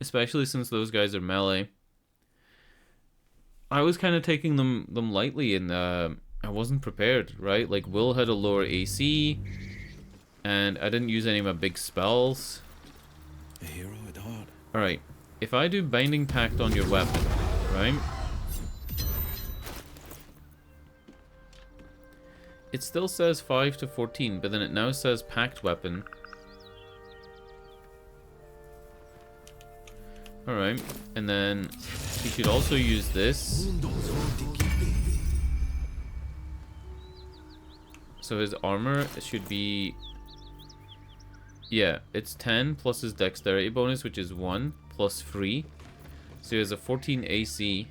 Especially since those guys are melee. I was kind of taking them lightly, and I wasn't prepared, right? Like, Will had a lower AC, and I didn't use any of my big spells. A hero at heart. Alright, if I do Binding Pact on your weapon, right? It still says 5 to 14, but then it now says Pact Weapon. Alright, and then you should also use this. So his armor should be... Yeah, it's 10 plus his dexterity bonus, which is 1, plus 3. So he has a 14 AC.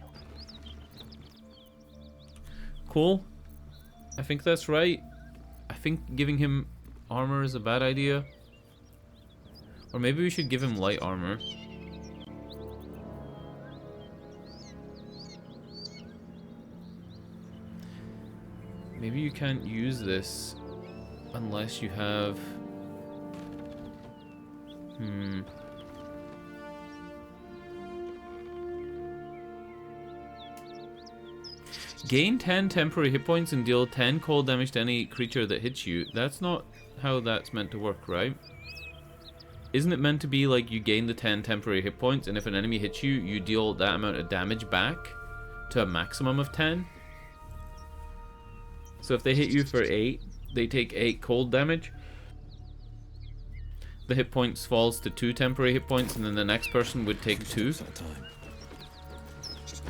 Cool. I think that's right. I think giving him armor is a bad idea. Or maybe we should give him light armor. Maybe you can't use this unless you have... Gain 10 temporary hit points and deal 10 cold damage to any creature that hits you. That's not how that's meant to work, right? Isn't it meant to be like you gain the 10 temporary hit points, and if an enemy hits you, you deal that amount of damage back to a maximum of 10? So if they hit you for 8, they take 8 cold damage. The hit points falls to 2 temporary hit points, and then the next person would take 2.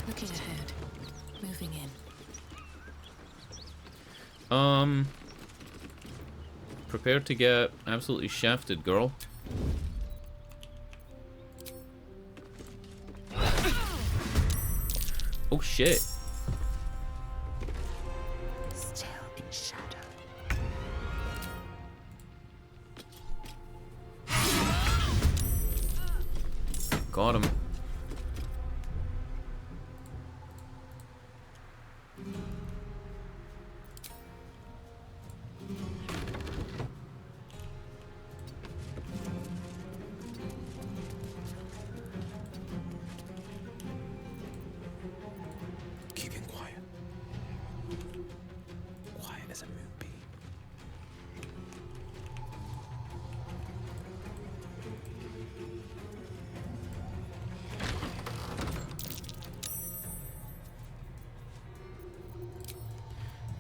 Looking ahead, moving in. Prepare to get absolutely shafted, girl. Oh shit. Still in shadow. Got him.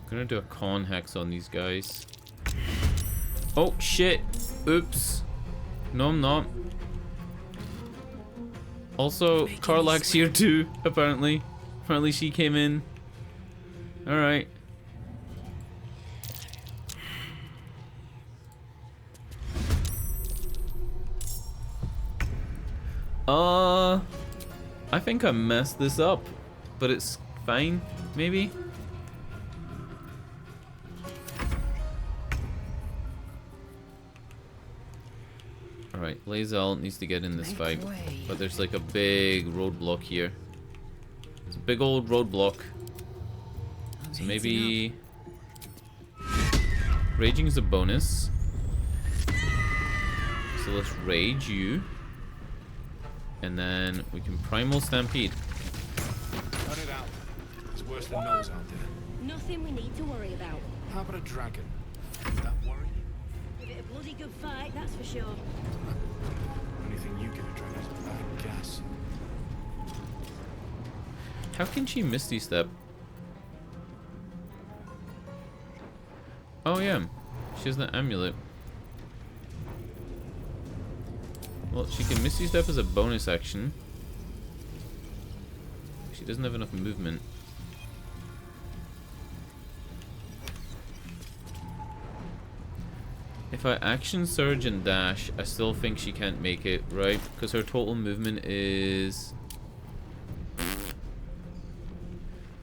Gonna do a con hex on these guys. Oh shit! Oops. No, I'm not. Also, Karlach's here too, apparently. Apparently she came in. Alright. I think I messed this up, but it's fine, maybe? Alright, Lae'zel needs to get in this fight, but there's like a big roadblock here. It's a big old roadblock. So maybe... Raging is a bonus. So let's rage you. And then we can primal stampede. Cut it out. It's worse than those out there. Nothing we need to worry about. How about a dragon? Would that worry? Give it a bloody good fight, that's for sure. Anything you give a dragon is bad gas. How can she Misty Step? Oh yeah, she has the amulet. Well, she can Misty Step as a bonus action. She doesn't have enough movement. If I action surge and dash, I still think she can't make it, right? Because her total movement is...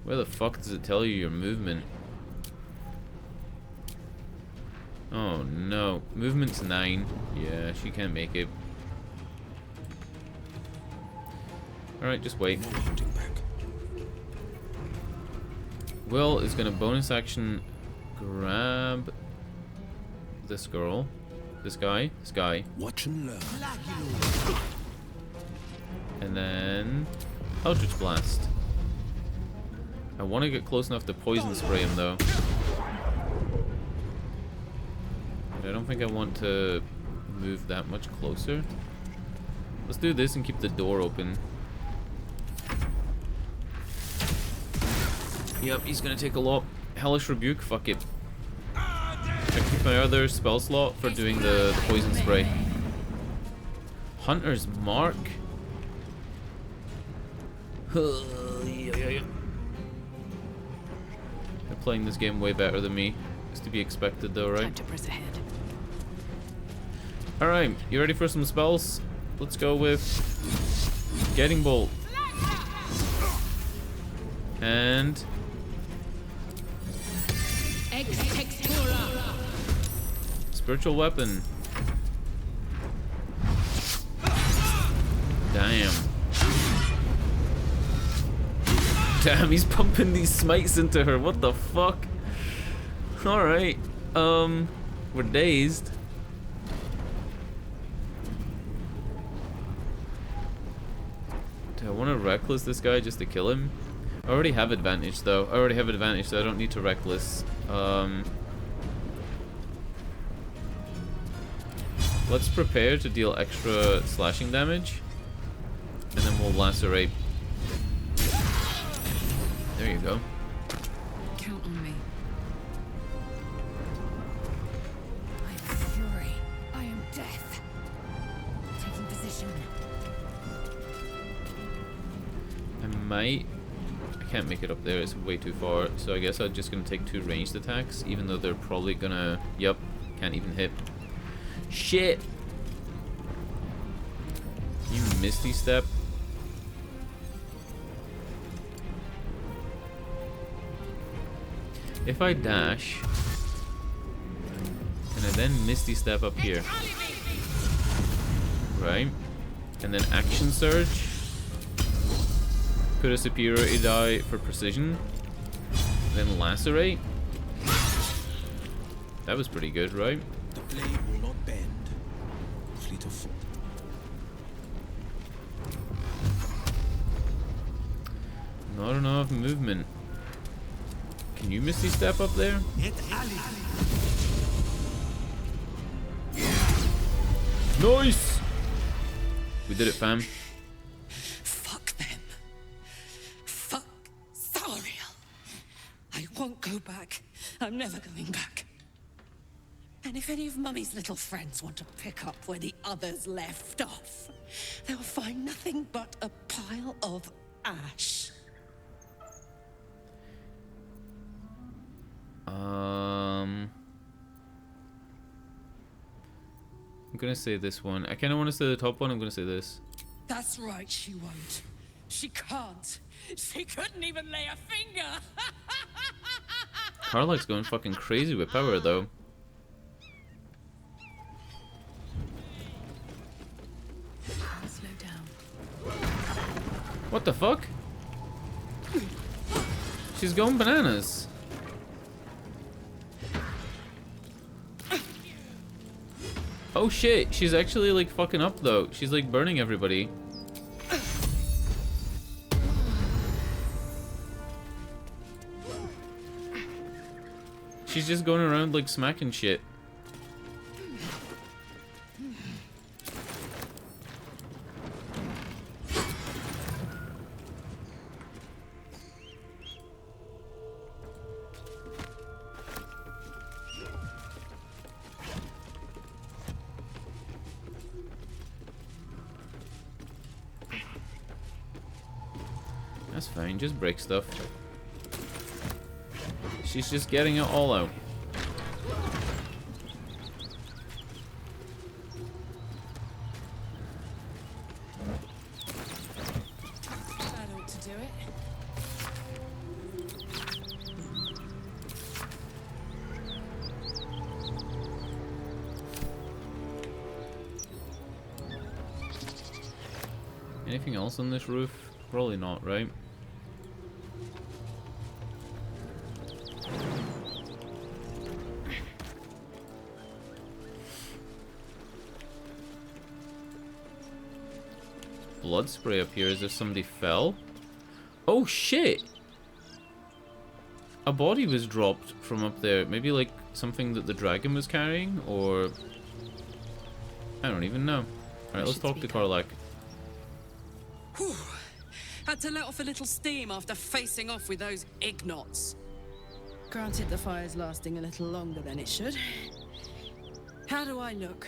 Where the fuck does it tell you your movement? Oh no, movement's 9. Yeah, she can't make it. Alright, just wait. Will is gonna bonus action grab this girl. This guy. Watch and learn. And then Eldritch Blast. I want to get close enough to poison spray him though. But I don't think I want to move that much closer. Let's do this and keep the door open. Yep, he's gonna take a lot. Hellish Rebuke, fuck it. I keep my other spell slot for doing the poison spray. Hunter's Mark. They're playing this game way better than me. It's to be expected though, right? Time to press ahead. Alright, you ready for some spells? Let's go with Getting Bolt. And Spiritual Weapon. Damn. Damn, he's pumping these smites into her. What the fuck? Alright. We're dazed. Do I want to reckless this guy just to kill him? I already have advantage though. I already have advantage, so I don't need to reckless. Let's prepare to deal extra slashing damage. And then we'll lacerate. There you go. Count on me. I am fury. I am death. Taking position. I might... I can't make it up there, it's way too far. So I guess I'm just gonna take 2 ranged attacks, even though they're probably gonna... Yup, can't even hit. Shit! You Misty Step. If I dash, and I then Misty Step up here, right? And then Action Surge, put a superiority die for precision, then Lacerate. That was pretty good, right? The blade will not bend. Fleet of foot. Not enough movement. Can you Misty Step up there? Nice! We did it, fam. Fuck them. Fuck Sariel. I won't go back. I'm never going back. And if any of Mummy's little friends want to pick up where the others left off, they'll find nothing but a pile of ash. I'm gonna say this one. I kind of want to say the top one. I'm gonna say this. That's right, she won't. She can't. She couldn't even lay a finger. Karlach's going fucking crazy with power, though. Slow down. What the fuck? She's going bananas. Oh shit, she's actually like fucking up though. She's like burning everybody. She's just going around like smacking shit. That's fine, just break stuff. She's just getting it all out. That ought to do it. Anything else on this roof? Probably not, right? Blood spray up here as if somebody fell. Oh shit! A body was dropped from up there. Maybe like something that the dragon was carrying, or I don't even know. Alright, let's talk to Karlach. Whew. Had to let off a little steam after facing off with those ignots. Granted, the fire's lasting a little longer than it should. How do I look?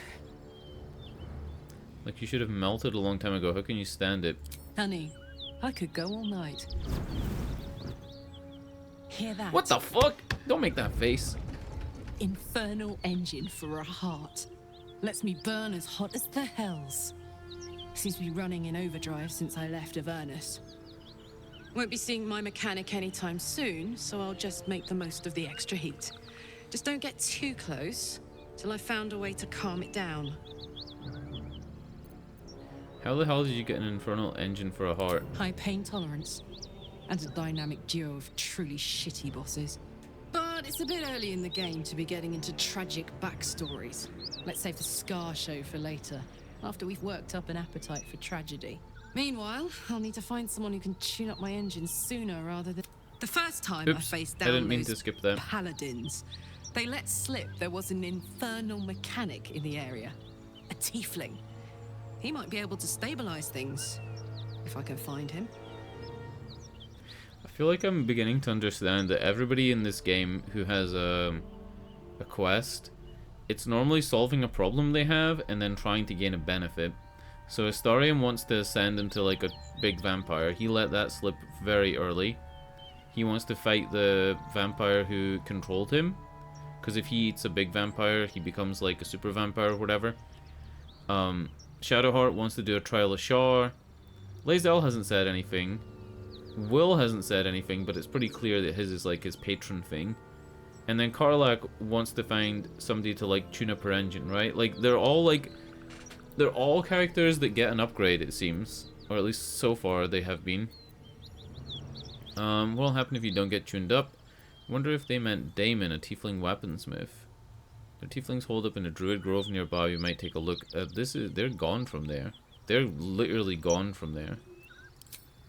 Like you should have melted a long time ago. How can you stand it? Honey, I could go all night. Hear that? What the fuck? Don't make that face. Infernal engine for a heart. Lets me burn as hot as the hells. Seems to be running in overdrive since I left Avernus. Won't be seeing my mechanic anytime soon, so I'll just make the most of the extra heat. Just don't get too close till I've found a way to calm it down. How the hell did you get an infernal engine for a heart? High pain tolerance. And a dynamic duo of truly shitty bosses. But it's a bit early in the game to be getting into tragic backstories. Let's save the Scar show for later, after we've worked up an appetite for tragedy. Meanwhile, I'll need to find someone who can tune up my engine sooner rather than... The first time I faced down I didn't mean those to skip that. paladins, they let slip there was an infernal mechanic in the area. A tiefling. He might be able to stabilize things, if I can find him. I feel like I'm beginning to understand that everybody in this game who has a quest, it's normally solving a problem they have and then trying to gain a benefit. So Astarion wants to ascend into like a big vampire. He let that slip very early. He wants to fight the vampire who controlled him, because if he eats a big vampire, he becomes like a super vampire or whatever. Shadowheart wants to do a trial of Shar. Lae'zel hasn't said anything. Will hasn't said anything, but it's pretty clear that his is like his patron thing. And then Karlach wants to find somebody to like tune up her engine, right? Like they're all characters that get an upgrade, it seems, or at least so far they have been. What'll happen if you don't get tuned up? I wonder if they meant Damon, a tiefling weaponsmith. The tieflings hold up in a druid grove nearby. You might take a look. They're gone from there. They're literally gone from there.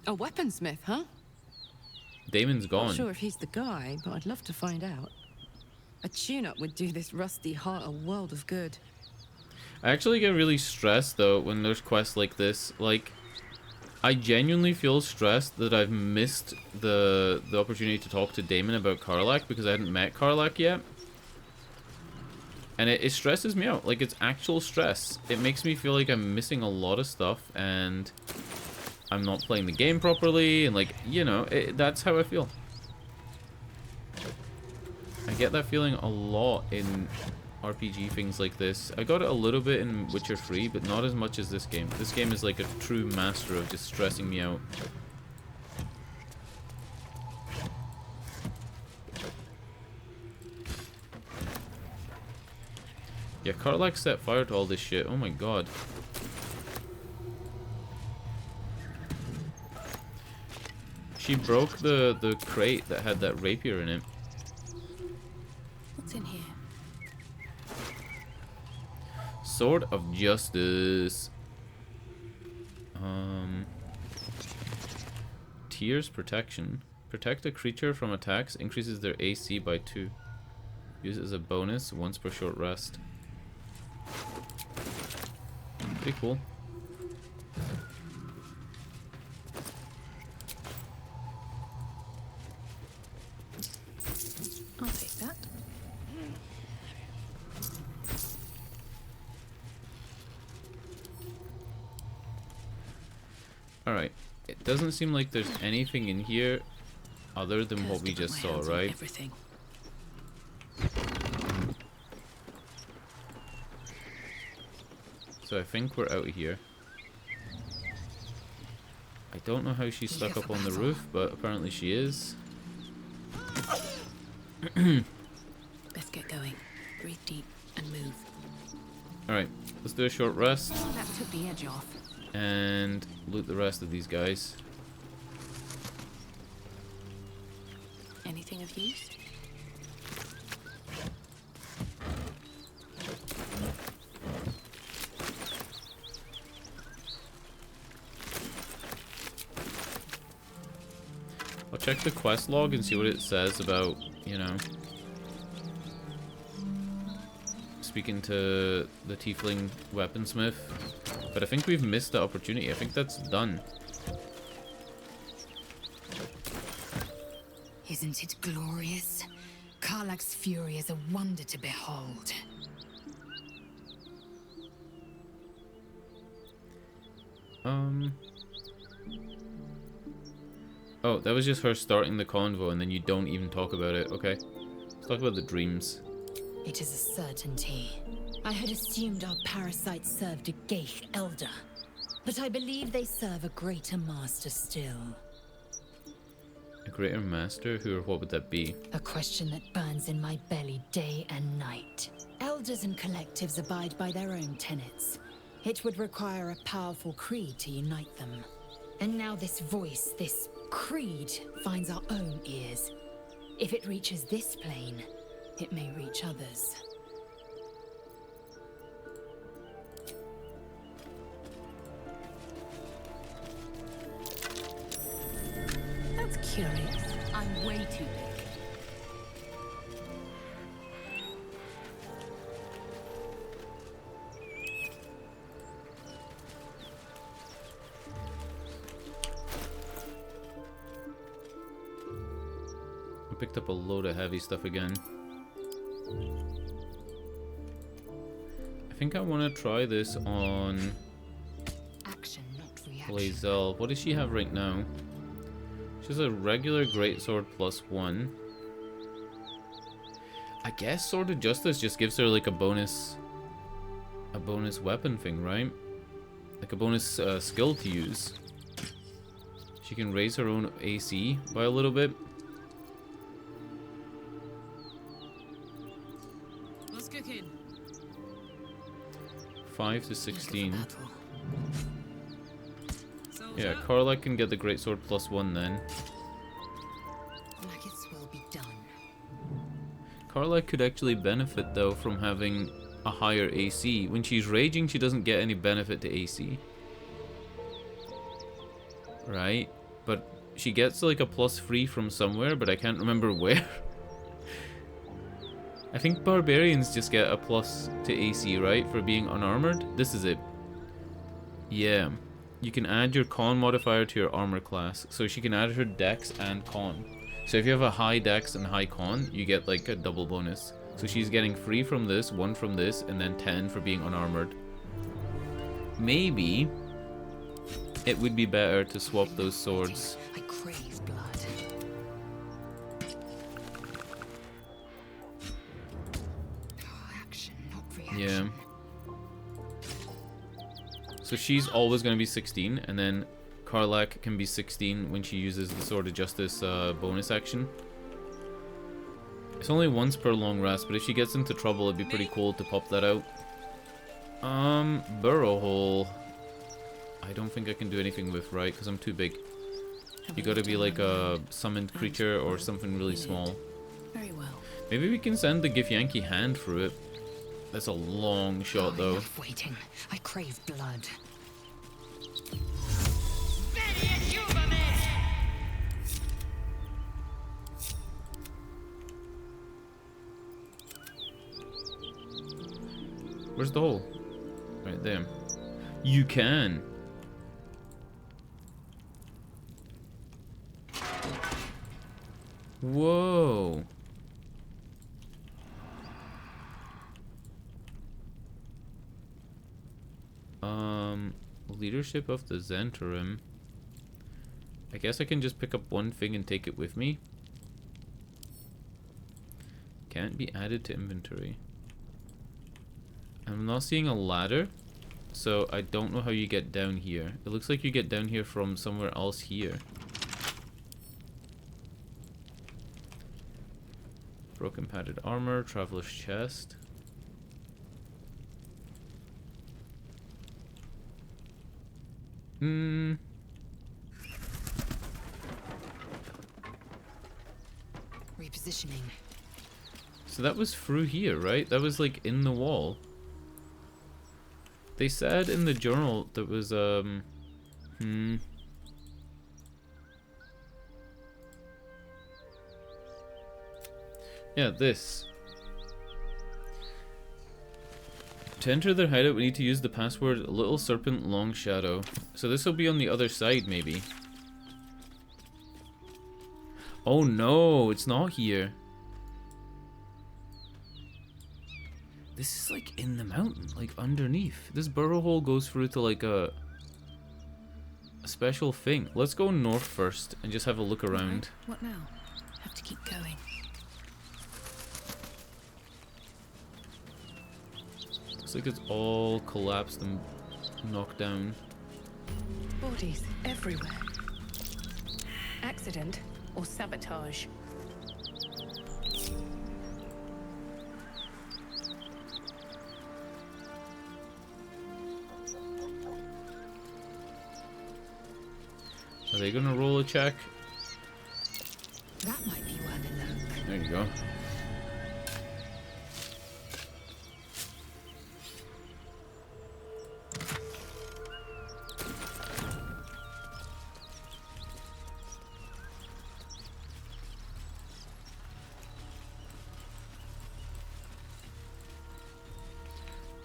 A weaponsmith, huh? Damon's gone. Not sure if he's the guy, but I'd love to find out. A tune-up would do this rusty heart a world of good. I actually get really stressed though when there's quests like this. Like, I genuinely feel stressed that I've missed the opportunity to talk to Damon about Karlach because I hadn't met Karlach yet. And it stresses me out. Like, it's actual stress. It makes me feel like I'm missing a lot of stuff and I'm not playing the game properly. And, like, you know, that's how I feel. I get that feeling a lot in RPG things like this. I got it a little bit in Witcher 3, but not as much as this game. This game is like a true master of just stressing me out. Yeah, Karlach set fire to all this shit. Oh my god. She broke the crate that had that rapier in it. What's in here? Sword of Justice. Tears protection. Protect a creature from attacks, increases their AC by 2. Use it as a bonus once per short rest. Pretty cool. I'll take that. Alright. It doesn't seem like there's anything in here other than what we just saw, right? Everything. So I think we're out of here. I don't know how she's stuck up on the roof, but apparently she is. Let's get going. Breathe deep and move. Alright, let's do a short rest. That took the edge off. And loot the rest of these guys. Anything of use? I'll check the quest log and see what it says about, you know, speaking to the tiefling weaponsmith. But I think we've missed the opportunity. I think that's done. Isn't it glorious? Karlach's fury is a wonder to behold. Oh, that was just her starting the convo and then you don't even talk about it. Okay. Let's talk about the dreams. It is a certainty. I had assumed our parasites served a Geich elder, but I believe they serve a greater master still. A greater master? Who or what would that be? A question that burns in my belly day and night. Elders and collectives abide by their own tenets. It would require a powerful creed to unite them. And now this voice, this creed, finds our own ears. If it reaches this plane, it may reach others. That's curious. I'm way too big. I picked up a load of heavy stuff again. I think I want to try this on Action, not reaction. Blazel. What does she have right now? She has a regular greatsword +1. I guess Sword of Justice just gives her like a bonus weapon thing, right? Like a bonus skill to use. She can raise her own AC by a little bit. What's cooking? 5 to 16. Yeah, Karlach can get the greatsword +1 then. Maggots will be done. Karlach could actually benefit though from having a higher AC. When she's raging, she doesn't get any benefit to AC. Right? But she gets like a +3 from somewhere, but I can't remember where. I think barbarians just get a plus to AC, right? For being unarmored? This is it. Yeah. you can add your con modifier to your armor class. So she can add her dex and con. So if you have a high dex and high con, you get like a double bonus. So she's getting 3 from this, 1 from this, and then 10 for being unarmored. Maybe it would be better to swap those swords. I crave blood. Action, not reaction. Yeah. So she's always going to be 16, and then Karlach can be 16 when she uses the Sword of Justice bonus action. It's only once per long rest, but if she gets into trouble, it'd be pretty cool to pop that out. Burrow hole. I don't think I can do anything with, right? Because I'm too big. You gotta be like a summoned creature or something really small. Very well. Maybe we can send the Githyanki hand through it. That's a long shot, though. Enough waiting. I crave blood. Where's the hole? Right there. You can. Whoa. Leadership of the Zentarim. I guess I can just pick up one thing and take it with me. Can't be added to inventory. I'm not seeing a ladder, so I don't know how you get down here. It looks like you get down here from somewhere else here. Broken padded armor, traveler's chest. Repositioning. So that was through here, right? That was like in the wall. They said in the journal that was yeah, this. To enter their hideout, we need to use the password Little Serpent Long Shadow. So this will be on the other side, maybe. Oh no, it's not here. This is like in the mountain, like underneath. This burrow hole goes through to like a special thing. Let's go north first and just have a look around. What now? Have to keep going. Looks like it's all collapsed and knocked down. Bodies everywhere. Accident or sabotage? Are they gonna roll a check? That might be worth a look. There you go.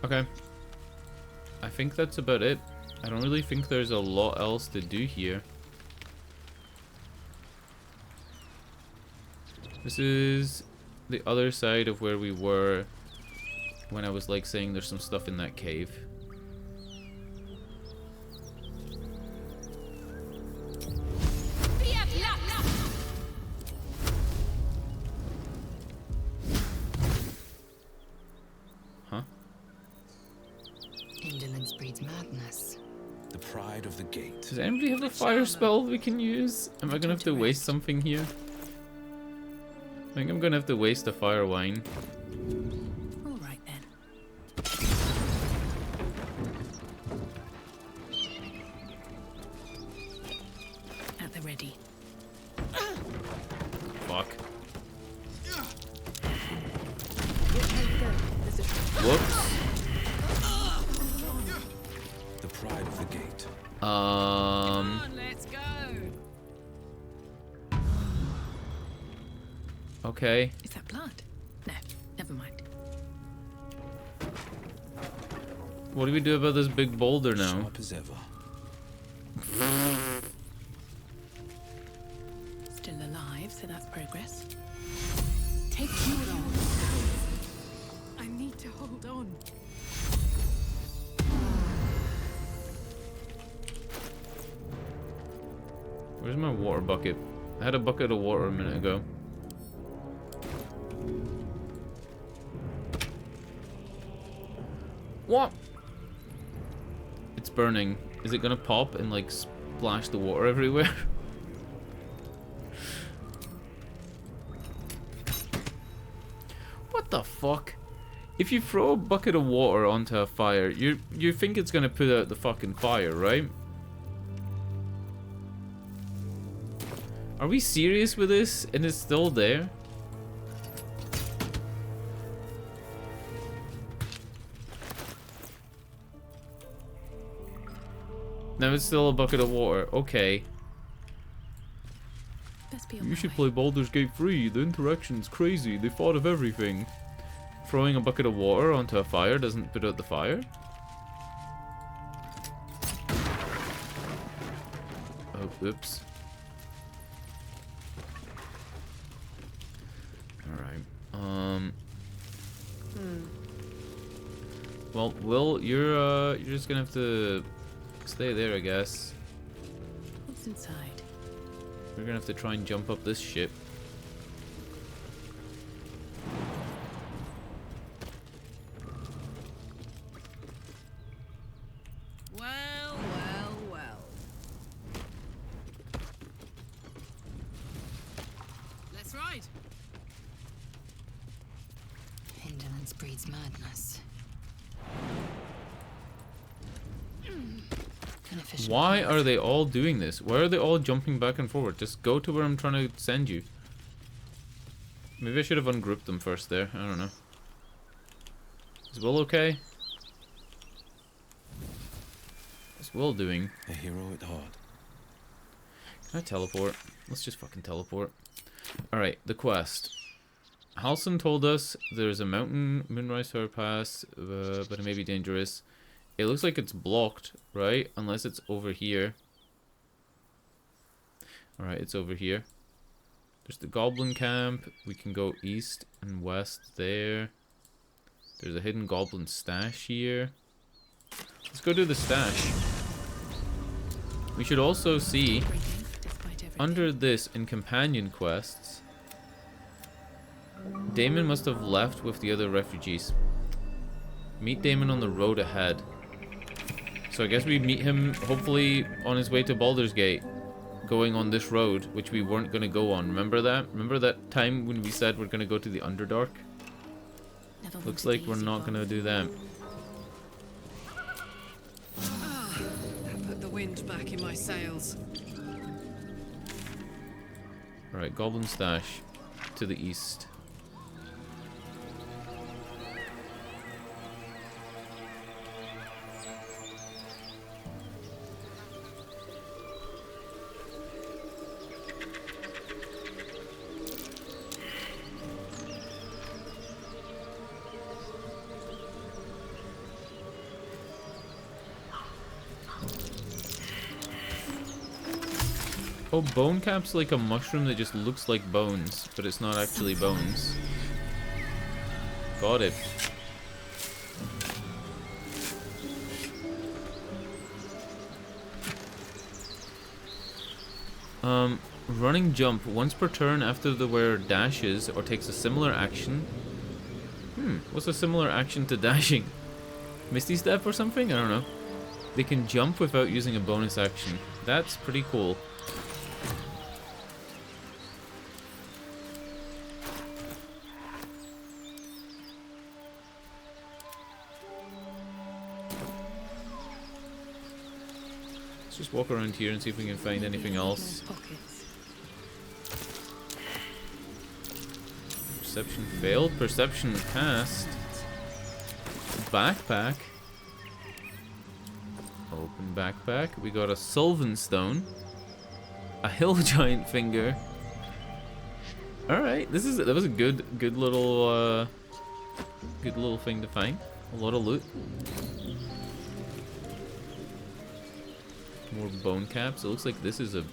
Okay. I think that's about it. I don't really think there's a lot else to do here. This is the other side of where we were when I was like saying there's some stuff in that cave. Huh? Indolence breeds madness. The pride of the gate. Does anybody have a fire spell we can use? Am I gonna have to waste something here? I think I'm gonna have to waste a fire wine. All right then. At the ready. Fuck. Whoops. The pride of the gate. Come on, let's go. Okay. Is that blood? No, never mind. What do we do about this big boulder now? Sharp as ever. Still alive, so that's progress. Take you along. I need to hold on. Where's my water bucket? I had a bucket of water a minute ago. What? It's burning. Is it gonna pop and like splash the water everywhere? What the fuck? If you throw a bucket of water onto a fire, you think it's gonna put out the fucking fire, right? Are we serious with this? And it's still there? Now it's still a bucket of water. Okay. You should play Baldur's Gate 3. The interaction's crazy. They thought of everything. Throwing a bucket of water onto a fire doesn't put out the fire? Oh, oops. Alright. Well, Will, you're just gonna have to stay there, I guess. What's inside? We're gonna have to try and jump up this ship. Well, well, well. Let's ride. Indolence breeds madness. Why are they all doing this? Why are they all jumping back and forward? Just go to where I'm trying to send you. Maybe I should have ungrouped them first there. I don't know. Is Will okay? What's Will doing? A hero at heart. Can I teleport? Let's just fucking teleport. Alright, the quest. Halson told us there's a mountain, Moonrise Tower Pass, but it may be dangerous. It looks like it's blocked, right? Unless it's over here. Alright, it's over here. There's the goblin camp. We can go east and west there. There's a hidden goblin stash here. Let's go do the stash. We should also see, under this in companion quests, Damon must have left with the other refugees. Meet Damon on the road ahead. So I guess we meet him, hopefully, on his way to Baldur's Gate. Going on this road, which we weren't going to go on. Remember that? Remember that time when we said we're going to go to the Underdark? Looks like we're not going to do that. That put the wind back in my sails. Alright, Goblin Stash. To the east. Oh, bone cap's like a mushroom that just looks like bones, but it's not actually bones. Got it. Running jump once per turn after the wearer dashes or takes a similar action. What's a similar action to dashing? Misty Step or something? I don't know. They can jump without using a bonus action. That's pretty cool. Let's just walk around here and see if we can find anything else. Perception failed. Perception passed. Backpack. Open backpack. We got a Sylvan Stone. A Hill Giant Finger. Alright, that was a good little thing to find. A lot of loot. More bone caps. It looks like this is a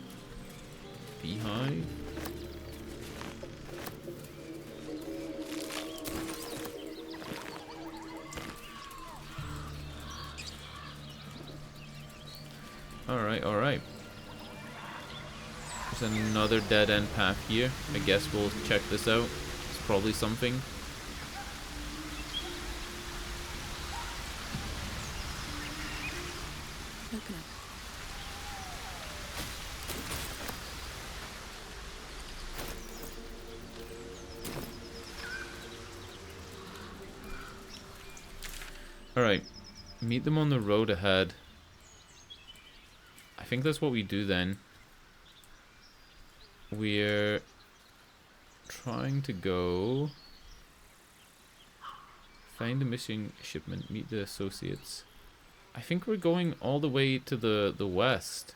beehive. Alright, alright. There's another dead end path here. I guess we'll check this out. It's probably something. Open up. Alright. Meet them on the road ahead. I think that's what we do then. We're trying to go find the missing shipment, meet the associates. I think we're going all the way to the west.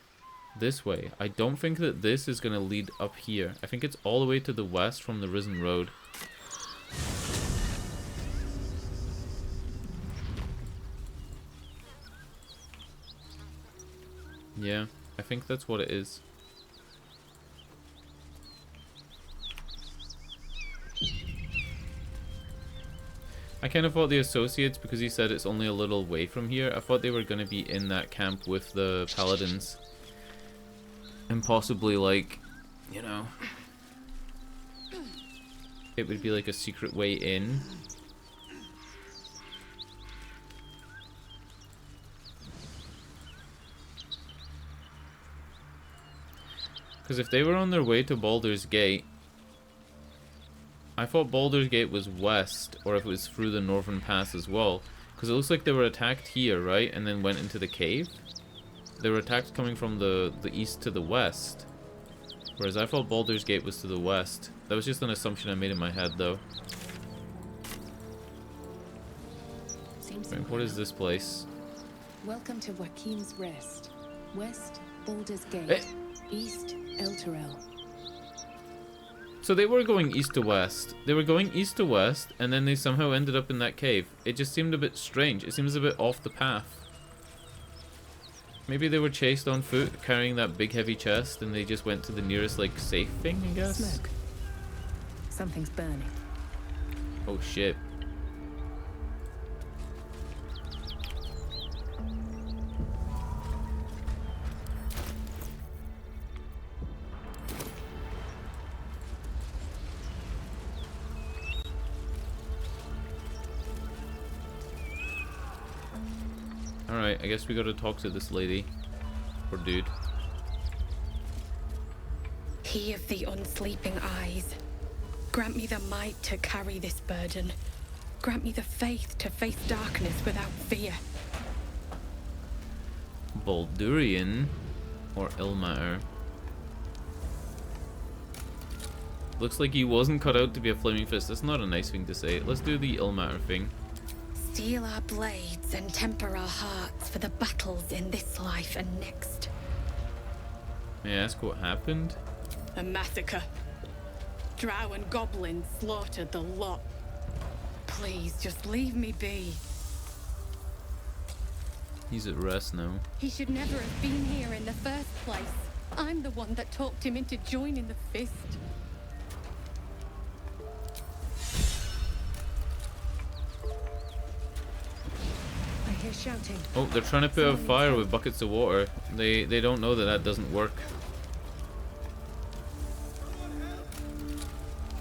This way. I don't think that this is going to lead up here. I think it's all the way to the west from the Risen Road. Yeah, I think that's what it is. I kind of thought the associates, because he said it's only a little way from here, I thought they were going to be in that camp with the paladins. And possibly, like, you know, it would be like a secret way in. Because if they were on their way to Baldur's Gate, I thought Baldur's Gate was west, or if it was through the Northern Pass as well. Because it looks like they were attacked here, right? And then went into the cave. They were attacked coming from the east to the west. Whereas I thought Baldur's Gate was to the west. That was just an assumption I made in my head, though. Right, what is this place? Welcome to Joachim's Rest. West, Baldur's Gate. East, Elturel. So they were going east to west. They were going east to west, and then they somehow ended up in that cave. It just seemed a bit strange. It seems a bit off the path. Maybe they were chased on foot, carrying that big heavy chest, and they just went to the nearest, like, safe thing, I guess? Smoke. Something's burning. Oh, shit. Alright, I guess we gotta talk to this lady. Or dude. He of the unsleeping eyes, grant me the might to carry this burden. Grant me the faith to face darkness without fear. Baldurian or Ilmater. Looks like he wasn't cut out to be a flaming fist. That's not a nice thing to say. Let's do the Ilmater thing. Steel our blades and temper our hearts for the battles in this life and next. May I ask what happened? A massacre. Drow and goblins slaughtered the lot. Please, just leave me be. He's at rest now. He should never have been here in the first place. I'm the one that talked him into joining the Fist. Shouting. Oh, they're trying to put out fire with buckets of water. They don't know that that doesn't work.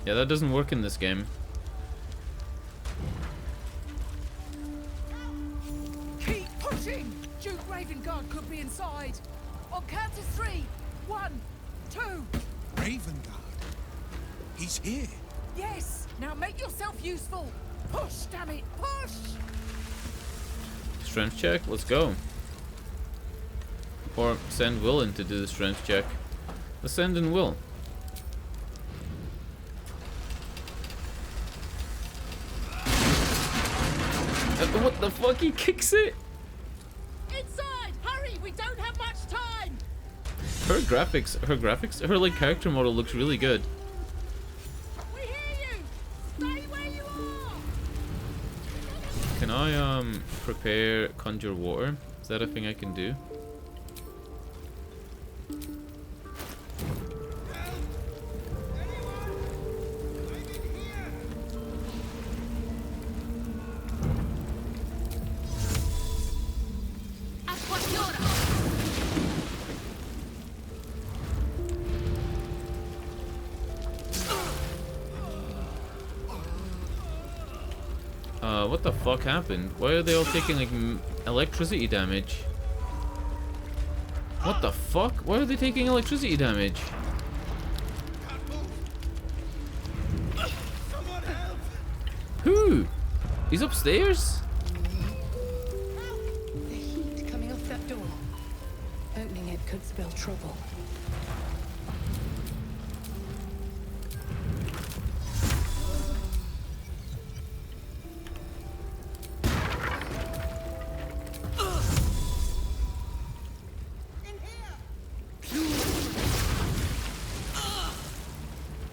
Yeah, that doesn't work in this game. Keep pushing! Duke Ravengard could be inside. On count of 3. 1, 2. Ravengard? He's here. Yes! Now make yourself useful. Push, damn it, push! Strength check? Let's go. Or send Will in to do the strength check. Let's send in Will. What the fuck? He kicks it? Inside! Hurry! We don't have much time! Her like character model looks really good. We hear you! Stay where you are! Can I prepare conjure water? Is that a thing I can do? What the fuck happened? Why are they all taking, like, electricity damage? What the fuck? Why are they taking electricity damage? Who? He's upstairs? The heat coming off that door. Opening it could spell trouble.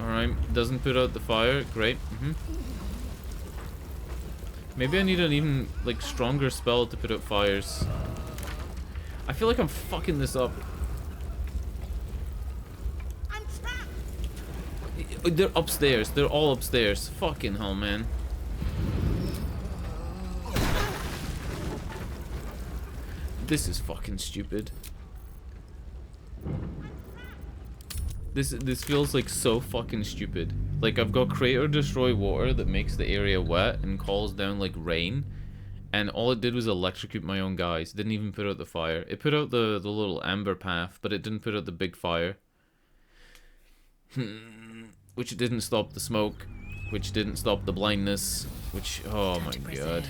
Alright, doesn't put out the fire. Great. Maybe I need an even, like, stronger spell to put out fires. I feel like I'm fucking this up. I'm trapped. They're upstairs. They're all upstairs. Fucking hell, man. This is fucking stupid. This feels like so fucking stupid. Like, I've got create or destroy water that makes the area wet and calls down like rain, and all it did was electrocute my own guys. Didn't even put out the fire. It put out the little amber path, but it didn't put out the big fire. Which didn't stop the smoke, which didn't stop the blindness, which, oh my god.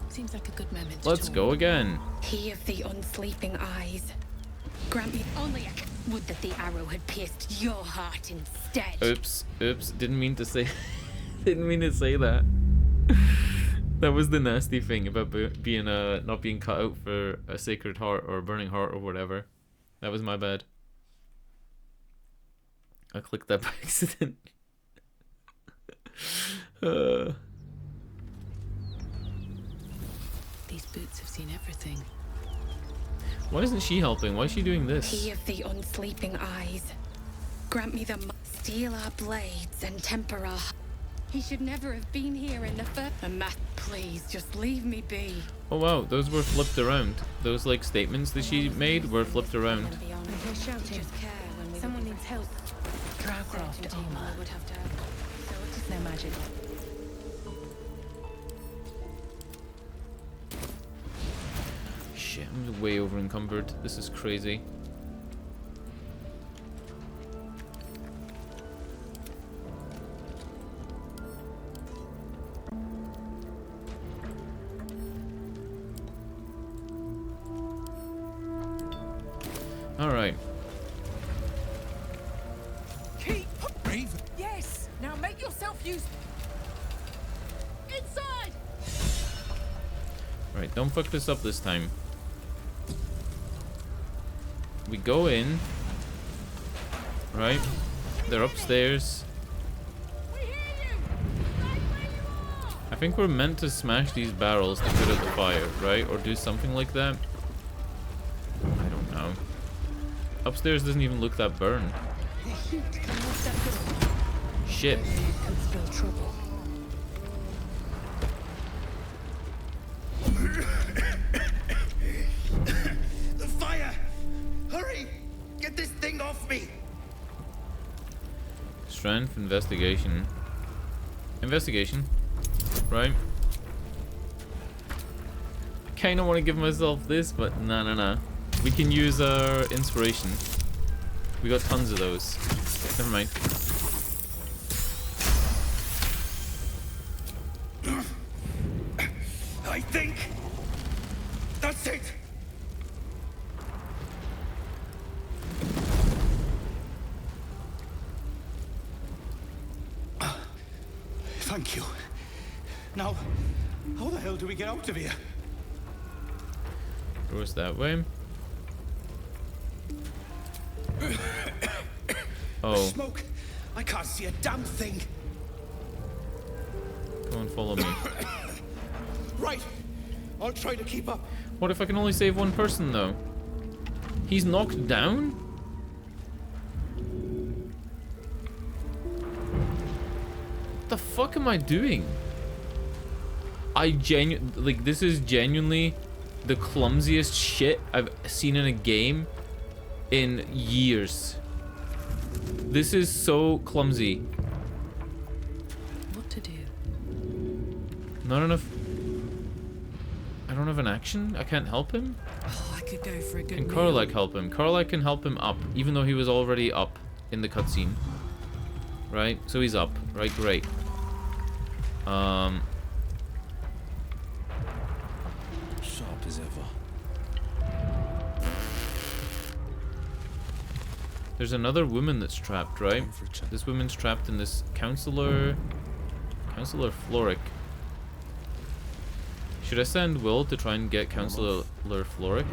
Seems like a good moment. Let's go again. He of the unsleeping eyes. Grant me only a would that the arrow had pierced your heart instead. Oops, didn't mean to say didn't mean to say that. That was the nasty thing about being not being cut out for a sacred heart or a burning heart or whatever. That was my bad. I clicked that by accident. These boots have seen everything. Why isn't she helping? Why is she doing this? He of the unsleeping eyes. Grant me the steel our blades and temper our. He should never have been here in the first. Please, just leave me be. Oh wow, those were flipped around. Those like statements that she made were flipped around. They're shouting. Someone needs help. Drowcraft armor. No magic. Shit, I'm way over encumbered. This is crazy. Alright. Keep breathing. Yes. Now make yourself use. Inside. Alright, don't fuck this up this time. We go in. Right? They're upstairs. I think we're meant to smash these barrels to put out the fire, right? Or do something like that. I don't know. Upstairs doesn't even look that burned. Shit. The fire! Hurry! Get this thing off me! Strength, investigation. Investigation. Right. I kinda wanna give myself this, but no. We can use our inspiration. We got tons of those. Never mind. I think that's it. Thank you. Now, how the hell do we get out of here? Goes that way. Oh. Smoke! I can't see a damn thing. Come on, follow me. Right. I'll try to keep up. What if I can only save one person, though? He's knocked down? What the fuck am I doing? Like, this is genuinely the clumsiest shit I've seen in a game in years. This is so clumsy. What to do? Not enough. I don't have an action? I can't help him? Oh, I could go for a good Can meal. Karlach help him? Karlach can help him up, even though he was already up in the cutscene. Right? So he's up. Right, great. Sharp as ever. There's another woman that's trapped, right? This woman's trapped in this Counselor Floric. Should I send Will to try and get Counselor Floric?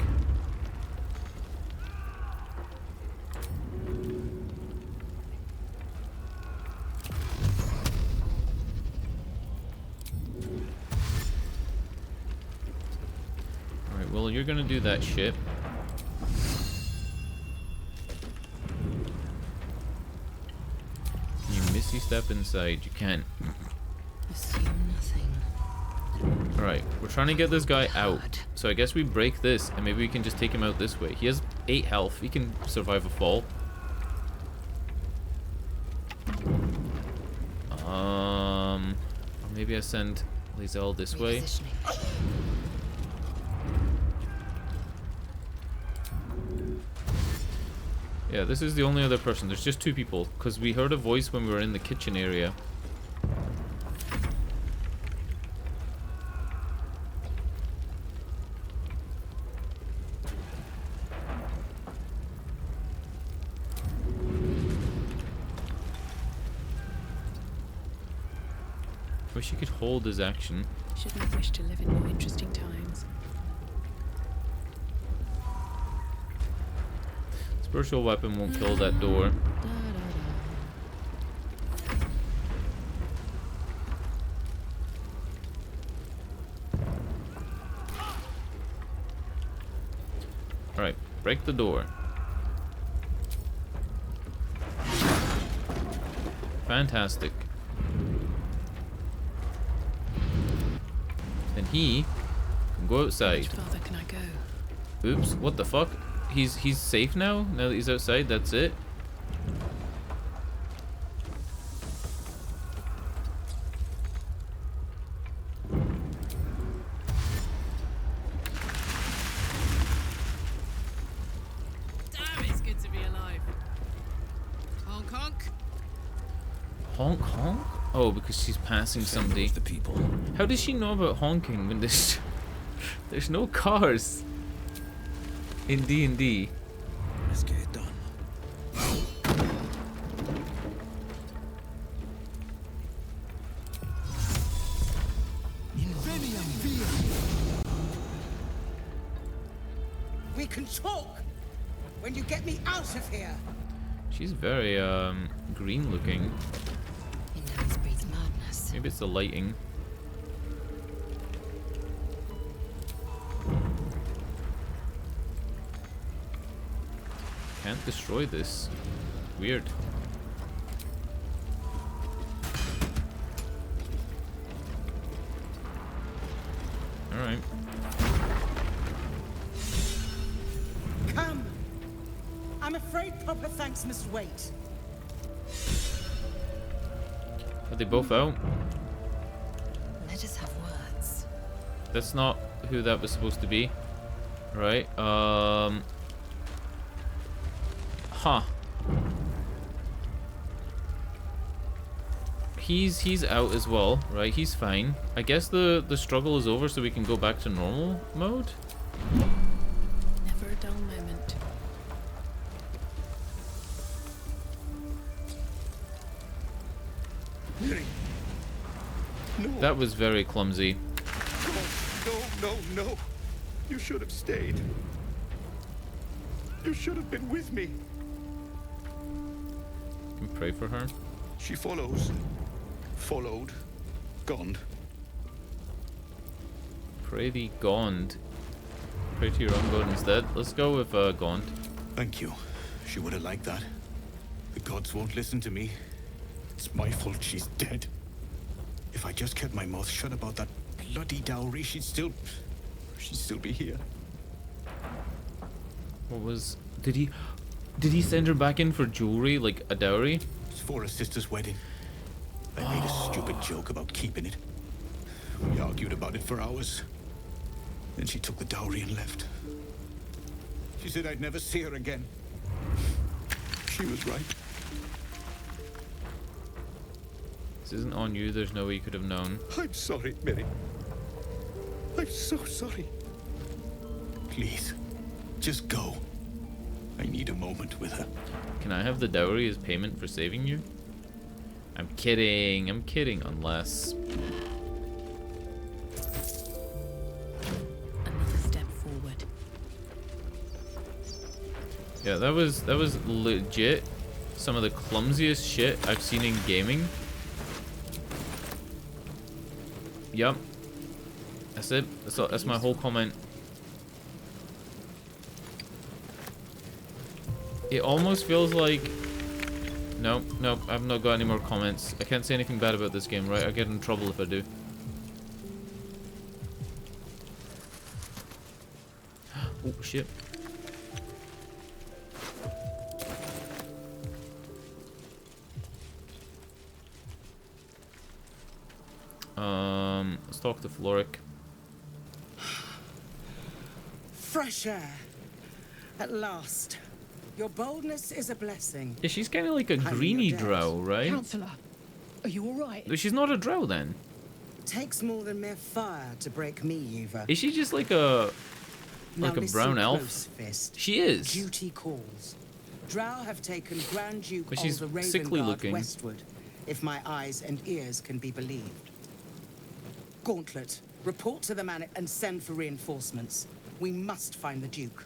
Alright, Will, you're gonna do that shit. You missy step inside, you can't. Assume nothing. Alright, we're trying to get this guy out. So I guess we break this and maybe we can just take him out this way. He has 8 health. He can survive a fall. Or maybe I send Lizelle this way. Yeah, this is the only other person. There's just 2 people because we heard a voice when we were in the kitchen area. Wish he could hold his action. Shouldn't have wished to live in more interesting times. Spiritual weapon won't kill that door. Alright, break the door. Fantastic. And he can go outside. How much farther can I go? Oops, what the fuck? He's safe now that he's outside, that's it? Damn, it's good to be alive. Honk honk. Honk honk? Oh, because she's passing somebody. The people. How does she know about honking when there's no cars in D&D? Let's get it done. We can talk when you get me out of here. She's very green looking. Maybe it's the lighting. Can't destroy this. Weird. Alright. Come. I'm afraid proper thanks must wait. Are they both out? Let us have words. That's not who that was supposed to be. Right, Huh. He's out as well, right? He's fine. I guess the struggle is over so we can go back to normal mode? Never a dull moment. No. That was very clumsy. No. You should have stayed. You should have been with me. Can we pray for her? She follows. Followed. Gone. Pray thee Gond. Pray to your own god instead. Let's go with Gond. Thank you. She would have liked that. The gods won't listen to me. It's my fault she's dead. If I just kept my mouth shut about that bloody dowry, she'd still be here. What was... Did he send her back in for jewelry, like a dowry? It's for her sister's wedding. I made a stupid joke about keeping it. We argued about it for hours. Then she took the dowry and left. She said I'd never see her again. She was right. This isn't on you. There's no way you could have known. I'm sorry, Mary. I'm so sorry. Please, just go. I need a moment with her. Can I have the dowry as payment for saving you? I'm kidding. I'm kidding. Unless... Another step forward. Yeah, that was legit some of the clumsiest shit I've seen in gaming. Yep. That's it. That's my whole comment. It almost feels like... Nope, nope, I've not got any more comments. I can't say anything bad about this game, right? I get in trouble if I do. Oh, shit. Let's talk to Floric. Fresh air. At last. Your boldness is a blessing. Yeah, she's kind of like a greeny drow, right? Counselor, are you alright? But she's not a drow then. Takes more than mere fire to break me, Eva. Is she just like a brown elf? Close, Fist. She is. Duty calls. Drow have taken Grand Duke But she's Alder sickly Ravengard looking. westward, if my eyes and ears can be believed. Gauntlet, report to the Manet and send for reinforcements. We must find the Duke.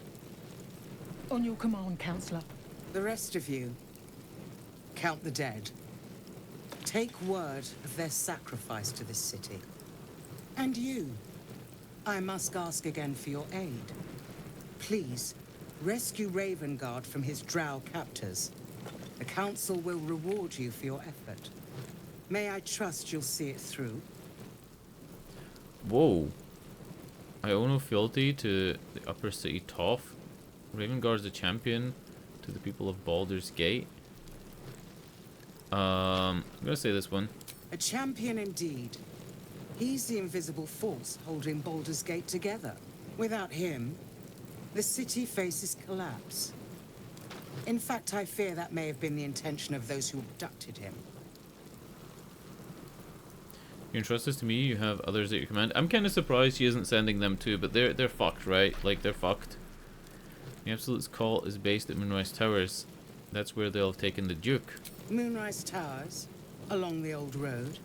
On your command, Counselor. The rest of you, count the dead. Take word of their sacrifice to this city. And you, I must ask again for your aid. Please, rescue Ravengard from his drow captors. The Council will reward you for your effort. May I trust you'll see it through? Whoa. I owe no fealty to the Upper City Toff. Ravengard's a champion to the people of Baldur's Gate. I'm gonna say this one. A champion indeed. He's the invisible force holding Baldur's Gate together. Without him, the city faces collapse. In fact, I fear that may have been the intention of those who abducted him. You entrust this to me, you have others at your command. I'm kind of surprised she isn't sending them too, but they're fucked, right? Like, they're fucked. The Absolute's call is based at Moonrise Towers. That's where they'll have taken the Duke. Moonrise Towers, along the old road.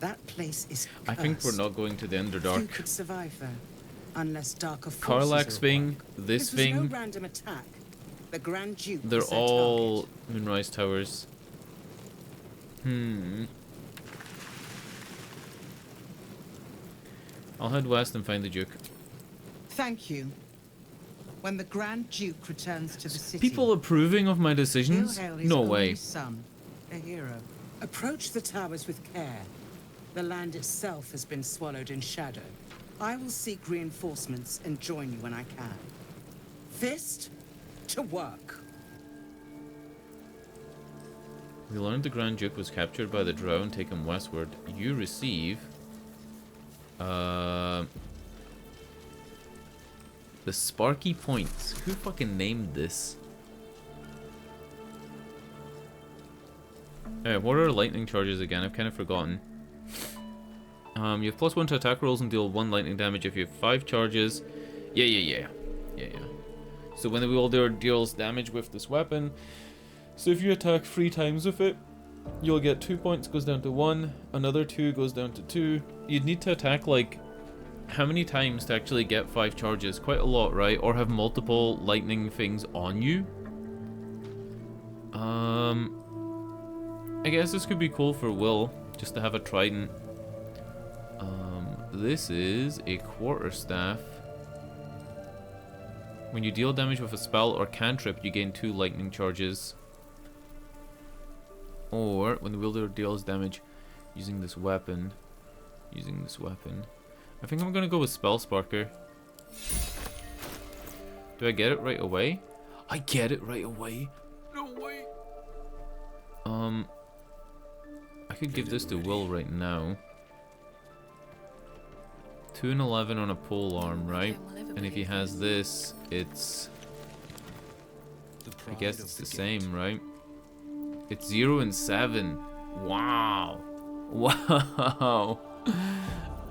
That place is cursed. I think we're not going to the Few Underdark. could survive there, unless darker forces Karlach's are thing, at work. this was no thing, random attack. The Grand Duke they're was their all target. Moonrise Towers. I'll head west and find the Duke. Thank you. When the Grand Duke returns to the city, People approving of my decisions? he'll hail his No only way. son, a hero. Approach the towers with care. The land itself has been swallowed in shadow. I will seek reinforcements and join you when I can. Fist, to work. We learned the Grand Duke was captured by the Drow and taken westward. You receive... the Sparky Points. Who fucking named this? Alright, what are lightning charges again? I've kind of forgotten. You have +1 to attack rolls and deal 1 lightning damage if you have 5 charges. Yeah. So when the wielder deals damage with this weapon, so if you attack 3 times with it, you'll get 2 points, goes down to 1, another 2 goes down to 2. You'd need to attack like how many times to actually get 5 charges? Quite a lot, right? Or have multiple lightning things on you. I guess this could be cool for Will, just to have a trident. This is a quarterstaff. When you deal damage with a spell or cantrip, you gain 2 lightning charges. Or when the wielder deals damage using this weapon. I think I'm gonna go with Spell Sparker. Do I get it right away? I get it right away. No way. I could give this to Will right now. 2 and 11 on a pole arm, right? And if he has this, it's... I guess it's the same, right? It's 0 and 7. Wow. Wow.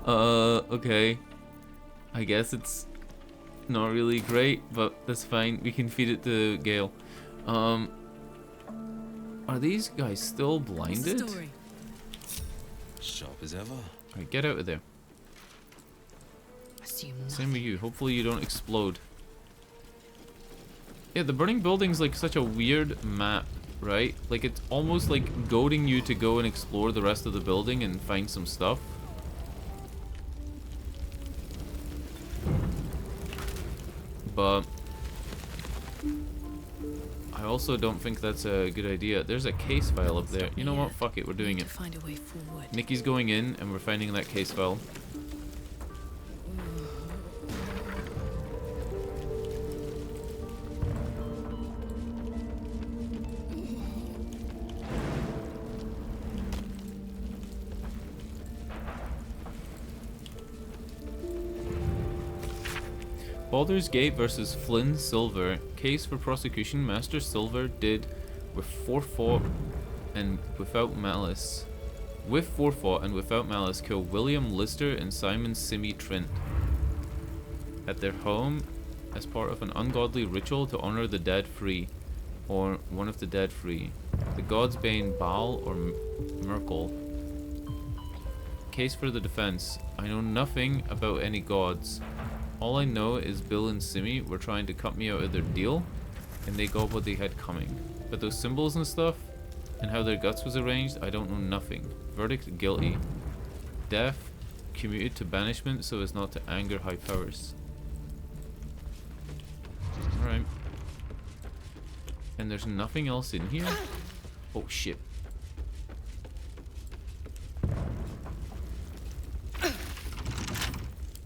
Okay. I guess it's not really great, but that's fine. We can feed it to Gale. Are these guys still blinded? Sharp as ever. Alright, get out of there. Same with you. Hopefully you don't explode. Yeah, the burning building's like such a weird map, right? Like it's almost like goading you to go and explore the rest of the building and find some stuff. But I also don't think that's a good idea. There's a case file up there. You know what? Fuck it, we're doing it. Find a way forward. Nikki's going in and we're finding that case file. Baldur's Gate versus Flynn Silver. Case for prosecution. Master Silver did with forethought and without malice. With forethought and without malice, kill William Lister and Simon Simi Trent at their home as part of an ungodly ritual to honor the dead free, or one of the dead free. The god's bane Baal or Merkel. Case for the defense. I know nothing about any gods. All I know is Bill and Simi were trying to cut me out of their deal, and they got what they had coming. But those symbols and stuff, and how their guts was arranged, I don't know nothing. Verdict, guilty. Death, commuted to banishment so as not to anger high powers. Alright. And there's nothing else in here? Oh shit.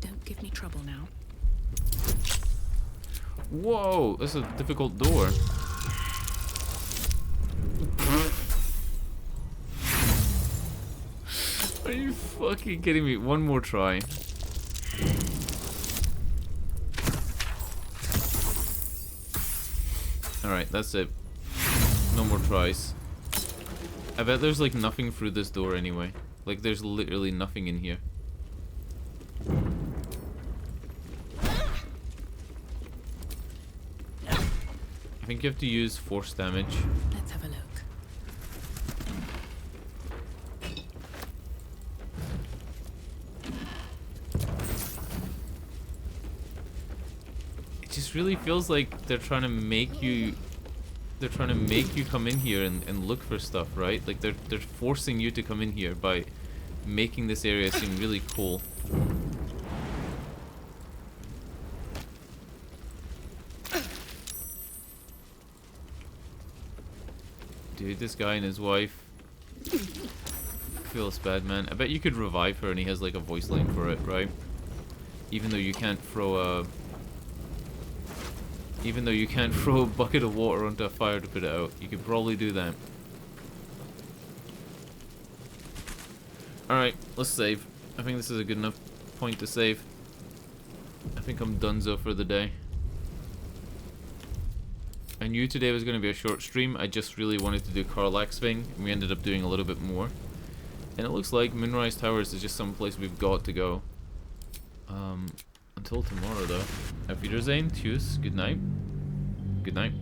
Don't give me trouble now. Whoa, that's a difficult door. Are you fucking kidding me? One more try. Alright, that's it. No more tries. I bet there's like nothing through this door anyway. Like there's literally nothing in here. I think you have to use force damage. Let's have a look. It just really feels like they're trying to make you come in here and look for stuff, right? Like they're forcing you to come in here by making this area seem really cool. Dude, this guy and his wife. Feels bad, man. I bet you could revive her and he has like a voice line for it, right? Even though you can't throw a bucket of water onto a fire to put it out. You could probably do that. Alright, let's save. I think this is a good enough point to save. I think I'm donezo for the day. I knew today was going to be a short stream. I just really wanted to do Karlach's thing, and we ended up doing a little bit more. And it looks like Moonrise Towers is just some place we've got to go. Until tomorrow, though. Auf Wiedersehen, tschüss, good night. Good night.